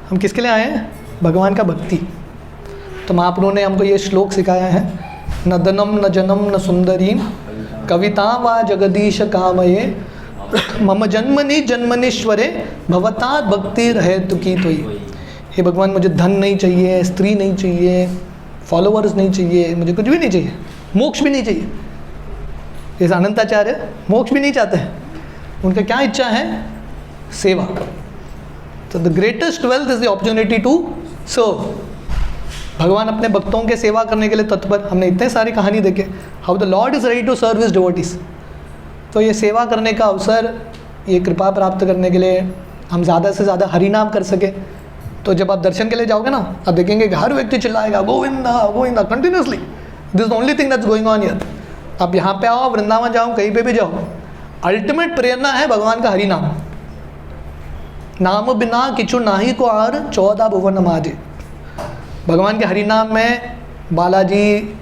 हम किसके लिए आए हैं? भगवान का भक्ति। तो महाप्रभु ने हमको ये श्लोक सिखाया है, न धनम न जनम न सुंदरीम कविता वा जगदीश कामये मम जन्मनि जन्मनीश्वरे भवतात भक्ति रहे तुकी तोई। हे भगवान, मुझे धन नहीं चाहिए, स्त्री नहीं चाहिए, फॉलोअर्स नहीं चाहिए, मुझे कुछ भी नहीं चाहिए, मोक्ष भी नहीं चाहिए। जैसे अनंताचार्य मोक्ष भी नहीं चाहते हैं, उनका क्या इच्छा है? सेवा। तो the greatest wealth is the opportunity to serve. भगवान अपने भक्तों के सेवा करने के लिए तत्पर। हमने इतने सारी कहानी देखे, how the lord is ready to serve his devotees. तो ये सेवा करने का अवसर, ये कृपा प्राप्त करने के लिए हम ज़्यादा से ज़्यादा हरि नाम कर सके। तो जब आप दर्शन के लिए जाओगे ना, आप देखेंगे कि हर व्यक्ति चिल्लाएगा Govinda continuously. This is only thing that's going on here. आप यहाँ पे आओ, वृंदावन जाओ, कहीं पे भी जाओ, अल्टीमेट प्रेरणा है भगवान का हरि नाम। नाम बिना किचु नाही को आर 14 भुवन माजे। भगवान के हरि नाम में Balaji,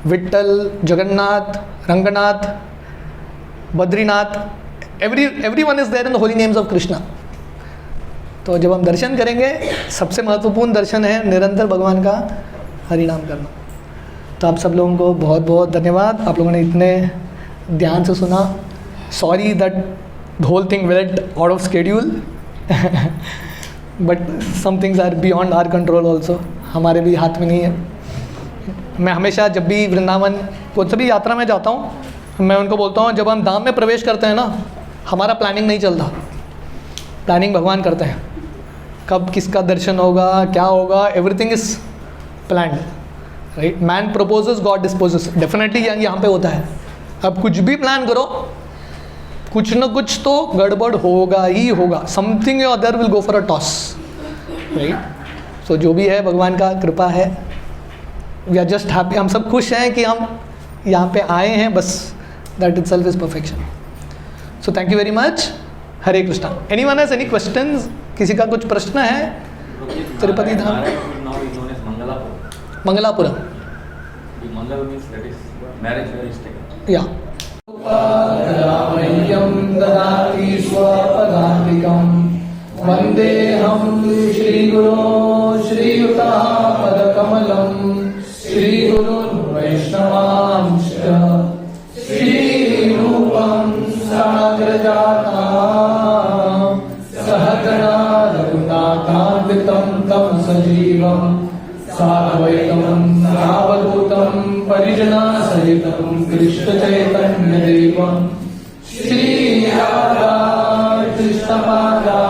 Vitthal, Jagannath, Ranganath, Badrinath, everyone is there in the holy names of Krishna. तो जब हम दर्शन करेंगे, सबसे महत्वपूर्ण दर्शन है निरंतर भगवान का हरि नाम करना। तो आप सब लोगों को बहुत बहुत धन्यवाद, आप लोगों ने इतने ध्यान से सुना। Sorry that the whole thing went out of schedule, but some things are beyond our control also, हमारे भी हाथ में नहीं है। मैं हमेशा जब भी वृंदावन कोई सी भी यात्रा में जाता हूँ, मैं उनको बोलता हूँ जब हम धाम में प्रवेश करते हैं ना, हमारा प्लानिंग नहीं चलता, प्लानिंग भगवान करते हैं। कब किसका दर्शन होगा, क्या होगा, everything is planned, right? Man proposes, God disposes. Definitely यहाँ पे होता है। अब कुछ भी प्लान करो, कुछ न कुछ तो गड़बड़ होगा ही होगा। समथिंग और other will go for a toss, right? So जो भी है भगवान का कृपा है। वी आर जस्ट हैप्पी, हम सब खुश हैं कि हम यहाँ पे आए हैं, बस that itself is perfection. So thank you very much. Hare Krishna. Anyone has any questions? किसी का कुछ प्रश्न है? तिरुपति धाम, मंगलापुरम, या ददाति स्वपदान्तिकं वन्देऽहं श्रीगुरो श्रीयुतापदकमलं श्रीगुरुन् वैष्णवांश्च श्रीरूपं साग्रजाता सहगणा रघुनाथान्वितं तं सजीवं साद्वैतं सावधूतं परिजनसहितं कृष्णचैतन्यदेवं श्रीराधा कृष्णपादा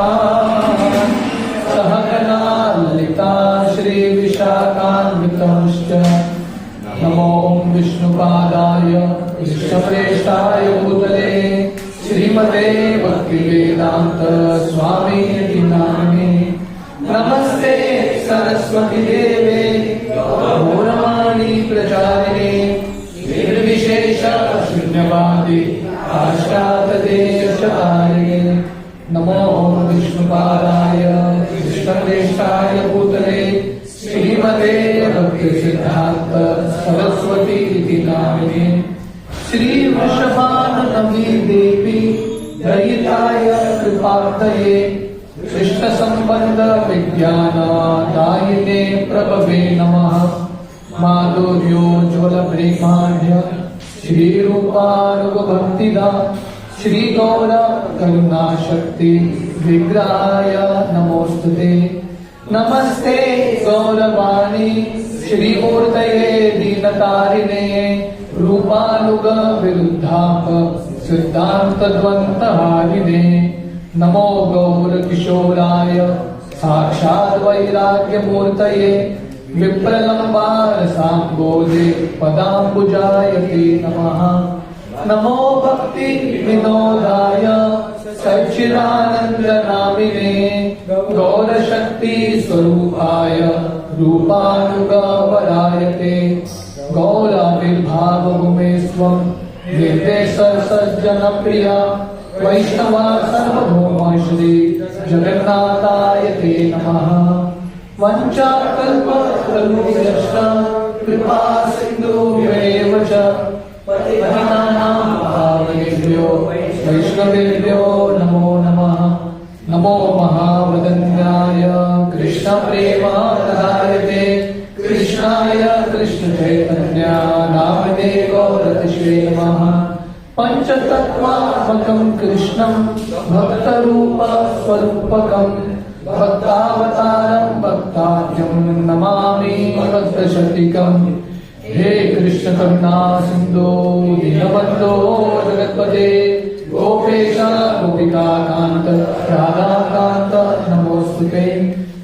सहगणा ललिता श्रीविशाखान्वितंश्च नमो विष्णुपादाय कृष्णप्रेष्ठाय भूतले श्रीमते भक्तिवेदान्त स्वामिनिधि नामिने नमस्ते सरस्वती देवे गौरवाणी प्रचारिणे निर्विशेष शून्यवादी पाश्चात्यदेशतारिणे नमो विष्णुपादाय कृष्णप्रेष्ठाय भूतले श्रीमते भक्तिसिद्धान्त सरस्वती इति नामिने श्रीवृषभानुनवी देवी दयिताय कृपार्थये कृष्ण संबंध विज्ञान दायिने प्रभवे नमः। माधुर्योज्वल प्रेमाढ्य श्री रूपानुग भक्तिदा श्री गौर करुणा शक्ति विग्रहाय नमोस्तुते। नमस्ते गौरवाणी श्री मूर्तये दीनतारिणे रूपानुग विरुद्धाप सिद्धांत द्वंत हारिणे। नमो गौर किशोराय साक्षात् वैराग्य मूर्तये विप्रलंबार सांबोधे पदाम्बुजाय ते नमः। नमो भक्ति विनोदाय सच्चिदानंद नामिने गौर शक्ति स्वरूपाय रूपानुग वरायते। गौराविर्भाव भूमेस्वं निर्देश सज्जन प्रिया वैष्णवा सर्वभौम श्री जगन्नाथाय ते नमः। वंचाकल्पतरुभ्यश्च कृपा सिन्धुभ्येव च पतितानां पावनेभ्यो वैष्णवेभ्यो नमो नमः। नमो महावदन्याय कृष्ण प्रेमानदायते कृष्णाय कृष्ण चैतन्य नामने गौरतिश्रे नमः। पंचतत्त्वात्मकं कृष्णं भक्तरूप स्वरूपकं भक्तावतारं भक्ताख्यं नमामि भक्तशतीकम्। हे कृष्ण करुणा सिंधु दीनबंधो जगत्पते गोपेश गोपिका कांत राधा कांत नमोस्तुते।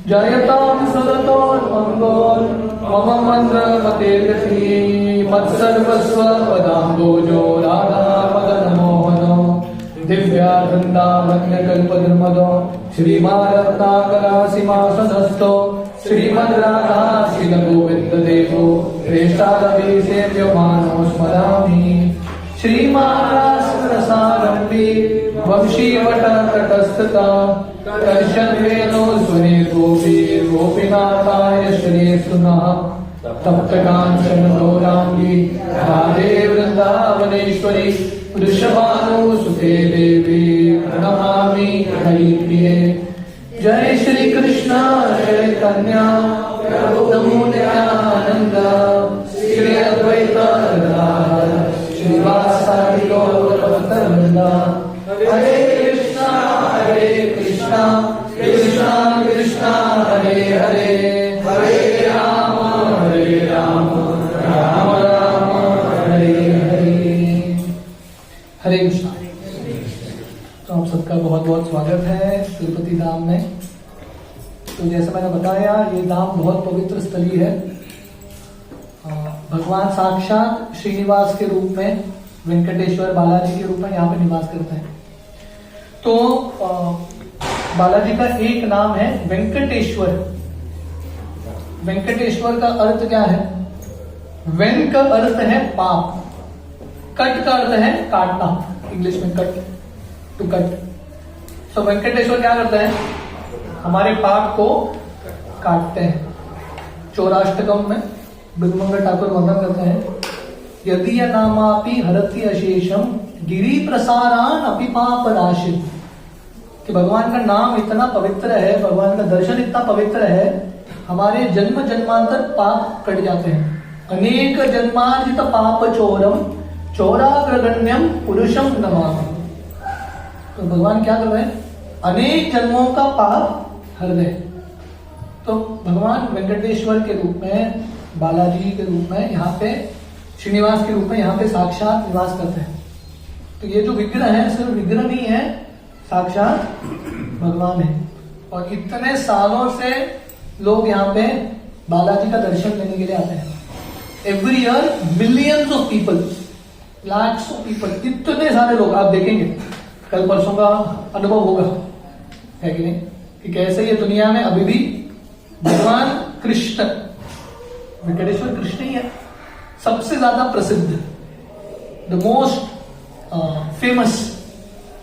जयतां सदतोन्मंगोल मम मंद्रमते गति मत्सर्वस्व पदाम्बोजो राधा मदन मोहनो दिव्या वृंदावन्य कल्पद्रुमदो श्रीमारत्नाकरा सिंहासनस्थो श्रीमद् राधा शील गोविंद देवो प्रेष्ठादपि सेव्यमानो स्मरामि। श्रीमारासरसारम्भे वंशीवट तटस्थता कर्षन्वेनो स्वनिर्गोपी गोपीनाथाय श्रेयसुनः। तप्तकाञ्चन गौराङ्गी राधे वृन्दावनेश्वरी वृषभानुसुते देवी प्रणमामि हरिप्रिये। जय श्री कृष्ण चैतन्य प्रभु नित्यानंद श्री अद्वैत गदाधर श्रीवासादि गौरभक्तवृंद। हरे कृष्णा कृष्णा कृष्णा हरे हरे हरे राम राम राम हरे हरे। हरे कृष्णा। तो आप सबका बहुत बहुत स्वागत है तिरुपति धाम में। तो जैसे मैंने बताया ये धाम बहुत पवित्र स्थली है। भगवान साक्षात श्रीनिवास के रूप में वेंकटेश्वर बालाजी के रूप में यहाँ पे निवास करते हैं। तो बालाजी का एक नाम है वेंकटेश्वर। वेंकटेश्वर का अर्थ क्या है? वेन का अर्थ है पाप, कट का अर्थ है काटना, इंग्लिश में कट, टू कट। सो वेंकटेश्वर क्या करते हैं? हमारे पाप को काटते हैं। चौराष्टकम में बिरमंगल ठाकुर वर्णन करते हैं, यदि नामापि हरति अशेषम गिरी प्रसारान अपि पाप राशि। कि भगवान का नाम इतना पवित्र है, भगवान का दर्शन इतना पवित्र है, हमारे जन्म जन्मांतर पाप कट जाते हैं। अनेक जन्मार्जित पाप चोरम चौराग्रगण्यम पुरुषम नमामि। तो भगवान क्या कर रहे हैं? अनेक जन्मों का पाप हर गए। तो भगवान वेंकटेश्वर के रूप में, बालाजी के रूप में, यहाँ पे श्रीनिवास के रूप में यहाँ पे साक्षात निवास करते हैं। तो ये जो विग्रह है सिर्फ विग्रह नहीं है, साक्षात भगवान है। और इतने सालों से लोग यहाँ पे बालाजी का दर्शन लेने के लिए आते हैं। Every year millions of people, lakhs of people, इतने सारे लोग आप देखेंगे। कल परसों का अनुभव होगा, है कि नहीं, कि कैसे ये दुनिया में अभी भी भगवान कृष्ण, वेंकटेश्वर कृष्ण ही है सबसे ज्यादा प्रसिद्ध, द मोस्ट फेमस।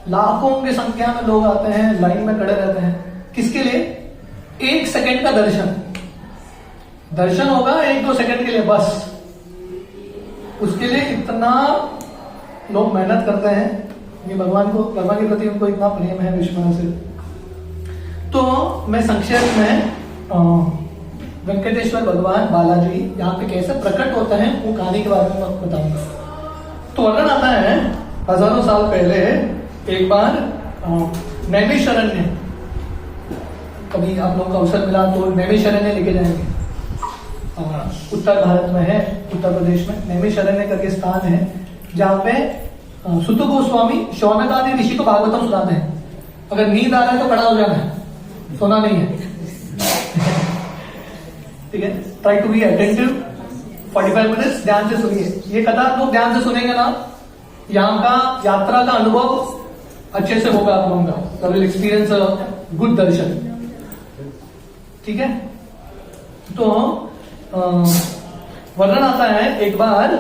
लाखों की संख्या में लोग आते हैं, लाइन में खड़े रहते हैं। किसके लिए? 1 सेकंड का दर्शन होगा 1-2 सेकंड के लिए बस। उसके लिए इतना लोग मेहनत करते हैं, ये भगवान के प्रति उनको इतना प्रेम है, विश्वास है। तो मैं संक्षेप में वेंकटेश्वर भगवान बालाजी यहाँ पे कैसे प्रकट होता है वो कहानी के बारे में बताऊंगा। तो वर्णन आता है हजारों साल पहले एक बार नैमिषारण्य, कभी आप लोगों का अवसर मिला तो नैमिषारण्य लेके जाएंगे। उत्तर भारत में है, उत्तर प्रदेश में नैमिषारण्य करके स्थान है जहाँ पे सुत गोस्वामी शौनकादि ऋषि को भागवतम सुनाते हैं। अगर नींद आ रहा है तो खड़ा हो जाना है, सोना नहीं है। ठीक है, try to be attentive, 45 minutes ध्यान से सुनिए। ये कथा आप लोग ध्यान से सुनेंगे ना, यहाँ का यात्रा का अनुभव अच्छे से होगा आप लोगों का। विल एक्सपीरियंस गुड दर्शन। ठीक है, तो वर्णन आता है एक बार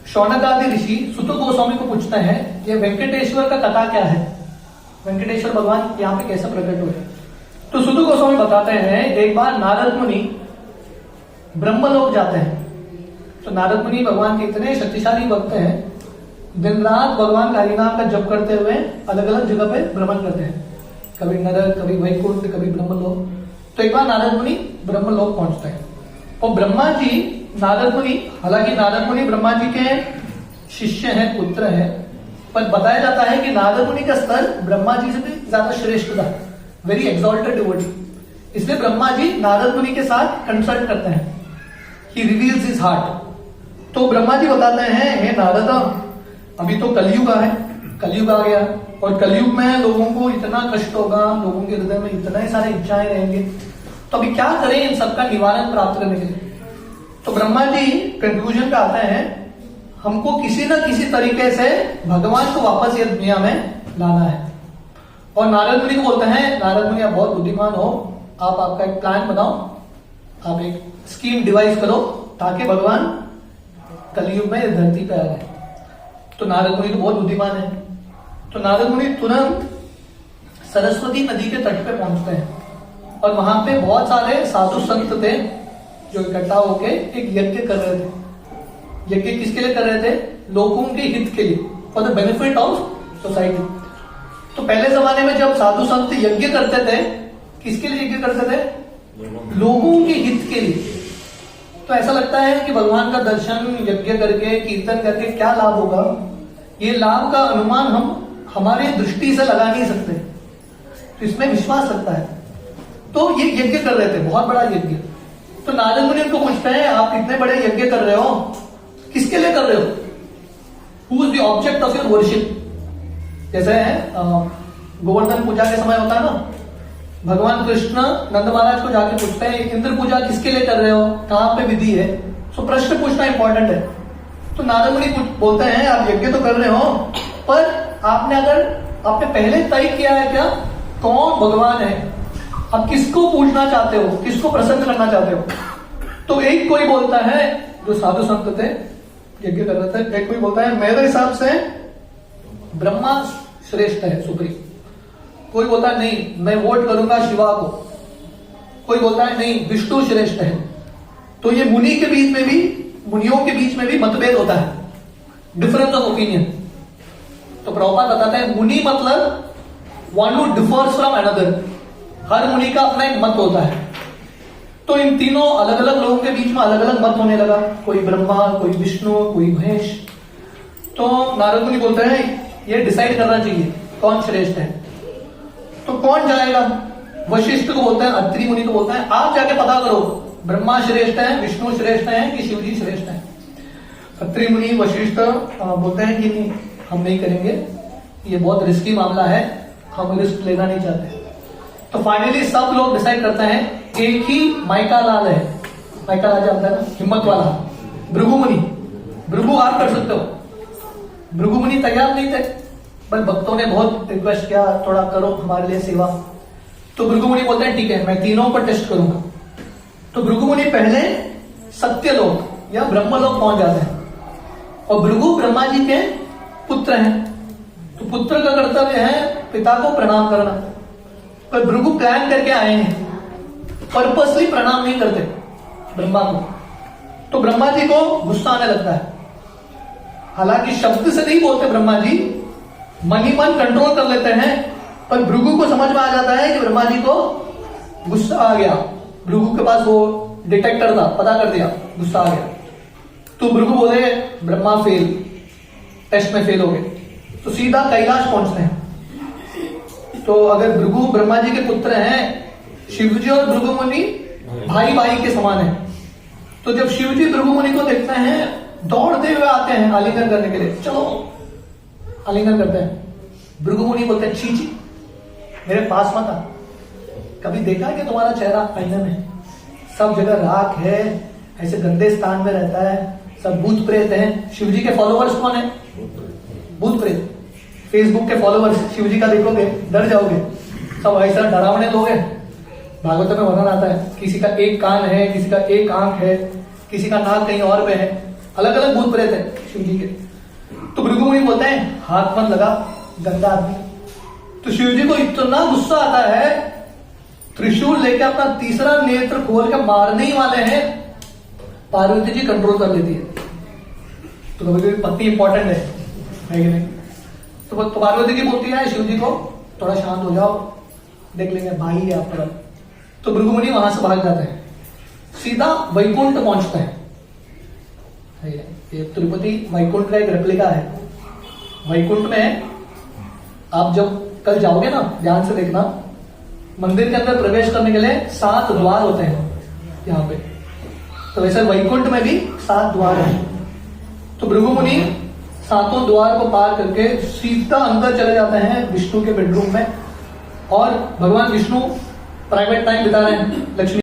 शौनकादि ऋषि सुत गोस्वामी को पूछते हैं ये वेंकटेश्वर का कथा क्या है, वेंकटेश्वर भगवान यहाँ पे कैसे प्रकट हुए। तो सुत गोस्वामी बताते हैं एक बार नारद मुनि ब्रह्मलोक जाते हैं। तो नारद मुनि भगवान के इतने शक्तिशाली भक्त हैं, दिन रात भगवान का हरिनाम का जप करते हुए अलग अलग जगह पे भ्रमण करते हैं, कभी नरक, कभी वैकुंठ, कभी ब्रह्मलोक। तो एक बार नारद मुनि ब्रह्मलोक पहुंचते हैं और ब्रह्मा जी नारद मुनि, हालांकि नारद मुनि ब्रह्मा जी के शिष्य हैं, पुत्र हैं, पर बताया जाता है कि नारद मुनि का स्तर ब्रह्मा जी से भी ज्यादा श्रेष्ठ था, वेरी एक्सॉल्टेड डिवोटी। इसलिए ब्रह्मा जी नारद मुनि के साथ कंसल्ट करते हैं, ही रिवील्स हिज हार्ट। तो ब्रह्मा जी बताते हैं हे नारद, अभी तो कलयुग है, कलयुग आ गया और कलयुग में लोगों को इतना कष्ट होगा, लोगों के हृदय में इतने सारे इच्छाएं रहेंगे, तो अभी क्या करें इन सबका निवारण प्राप्त करने के लिए। तो ब्रह्मा जी कंक्लूजन पे आते हैं हमको किसी न किसी तरीके से भगवान को वापस ये दुनिया में लाना है। और नारद मुनि को बोलते हैं नारद मुनि आप बहुत बुद्धिमान हो, आप आपका एक प्लान बनाओ, आप एक स्कीम डिवाइस करो ताकि भगवान कलयुग में धरती पे आ जाए। तो नारद मुनि तो बहुत बुद्धिमान है। तो नारद मुनि तुरंत सरस्वती नदी के तट पे पहुंचते हैं और वहां पे बहुत सारे साधु संत थे जो इकट्ठा होके एक यज्ञ कर रहे थे। यज्ञ किसके लिए कर रहे थे? लोगों के हित के लिए, for the benefit of society. तो पहले जमाने में जब साधु संत यज्ञ करते थे, किसके लिए यज्ञ करते थे? लोगों के हित के लिए। तो ऐसा लगता है कि भगवान का दर्शन यज्ञ करके, कीर्तन करके क्या लाभ होगा, ये लाभ का अनुमान हम हमारे दृष्टि से लगा नहीं सकते, तो इसमें विश्वास लगता है। तो ये यज्ञ कर रहे थे, बहुत बड़ा यज्ञ। तो नारद मुनि उनको पूछते हैं आप इतने बड़े यज्ञ कर रहे हो, किसके लिए कर रहे हो? Who is the object of your worship? जैसे गोवर्धन पूजा के समय होता है ना, भगवान कृष्ण नंद महाराज को जाके पूछते हैं इंद्र पूजा किसके लिए कर रहे हो, कहां पे विधि है? सो प्रश्न पूछना इंपॉर्टेंट है। तो नारद मुनि बोलते हैं आप यज्ञ तो कर रहे हो, पर आपने पहले तय किया है क्या कौन भगवान है? आप किसको पूछना चाहते हो, किसको प्रसन्न करना चाहते हो? तो एक कोई बोलता है, जो साधु संत थे यज्ञ कर रहे थे, एक कोई बोलता है मेरे हिसाब से ब्रह्मा श्रेष्ठ है, सुप्रीम। कोई बोलता है नहीं मैं वोट करूंगा शिवा को। कोई बोलता है नहीं विष्णु श्रेष्ठ है। तो ये मुनियों के बीच में भी मतभेद होता है, डिफरेंस ऑफ ओपिनियन। तो प्रभुपाद बताते हैं मुनि मतलब one who differs from another. हर मुनि का अपना एक मत होता है। तो इन तीनों अलग अलग लोगों के बीच में अलग अलग मत होने लगा, कोई ब्रह्मा, कोई विष्णु, कोई महेश। तो नारद मुनि बोलते हैं ये डिसाइड करना चाहिए कौन श्रेष्ठ है। तो कौन जाएगा? वशिष्ठ को बोलते हैं, अत्रि मुनि को बोलते हैं आप जाके पता करो ब्रह्मा श्रेष्ठ है, विष्णु श्रेष्ठ है कि शिवजी श्रेष्ठ है। अत्रि मुनि वशिष्ठ बोलते हैं कि नहीं हम नहीं करेंगे, ये बहुत रिस्की मामला है, हम रिस्क लेना नहीं चाहते। तो फाइनली सब लोग डिसाइड करते हैं एक ही माइका लाल है, माइका लाल जानता है ना, हिम्मत वाला, भृगु मुनि। भृगु आप कर सकते हो। भृगु मुनि तैयार नहीं थे, पर भक्तों ने बहुत रिक्वेस्ट किया थोड़ा करो हमारे लिए सेवा। तो भृगु मुनि बोलते हैं ठीक है मैं तीनों पर टेस्ट करूंगा। तो भृगु मुनि पहले सत्यलोक या ब्रह्मलोक पहुंच जाते हैं। और भृगु ब्रह्मा जी के पुत्र हैं, तो पुत्र का कर्तव्य है पिता को प्रणाम करना। पर भृगु प्लान करके आए हैं, पर्पसली प्रणाम नहीं करते ब्रह्मा को। तो ब्रह्मा जी को गुस्सा आने लगता है। हालांकि शब्द से नहीं बोलते ब्रह्मा जी, मन ही मन कंट्रोल कर लेते हैं, पर भृगु को समझ में आ जाता है कि ब्रह्मा जी को गुस्सा आ गया। भृगु के पास वो डिटेक्टर था, पता कर दिया गुस्सा आ गया। तो भृगु बोले ब्रह्मा फेल, टेस्ट में फेल हो गए, तो सीधा कैलाश पहुंचते हैं। तो अगर भृगु ब्रह्मा जी के पुत्र हैं, शिव जी और भृगु मुनि भाई भाई के समान है। तो जब शिव जी भृगु मुनि को देखते हैं, दौड़ते हुए आते हैं आलिंगन करने के लिए, चलो आलिंगन करते हैं। भृगु मुनि बोलते हैं छी छी, मेरे पास मत आ, कभी देखा है कि तुम्हारा चेहरा आईने में? सब जगह राख है, ऐसे गंदे स्थान में रहता है, सब भूत प्रेत हैं। शिव जी के फॉलोअर्स कौन है? भूत प्रेत। फेसबुक के फॉलोअर्स शिव जी का देखोगे डर जाओगे, सब ऐसा डरावने लोग हैं। भागवत में वर्णन आता है, किसी का एक कान है, किसी का एक आंख है, किसी का नाक कहीं और पे है, अलग अलग भूत प्रेत है शिव जी के। तो भृगु मुनि बोलते हैं हाथ मत लगा, गंदा आदमी। तो शिव जी को इतना गुस्सा आता है, त्रिशूल लेके अपना तीसरा नेत्र खोल के मारने ही वाले हैं, पार्वती जी कंट्रोल कर लेती है। तो कभी कभी पत्नी इंपॉर्टेंट है कि नहीं? तो पार्वती जी बोलती है शिव जी को थोड़ा शांत हो जाओ, देख लेंगे, भाई है आपका। तो भृगु मुनि वहां से भाग जाते हैं, सीधा वैकुंठ पहुंचते हैं। ये तिरुपति वैकुंठ का एक रेप्लिका है। वैकुंठ में आप जब कल जाओगे ना, ध्यान से देखना, मंदिर के अंदर प्रवेश करने के लिए 7 द्वार होते हैं यहाँ पे। तो वैसे वैकुंठ में भी 7 द्वार हैं। तो भृगु मुनि 7 द्वार को पार करके सीधा अंदर चले जाते हैं विष्णु के बेडरूम में, और भगवान विष्णु प्राइवेट टाइम बिता रहे हैं लक्ष्मी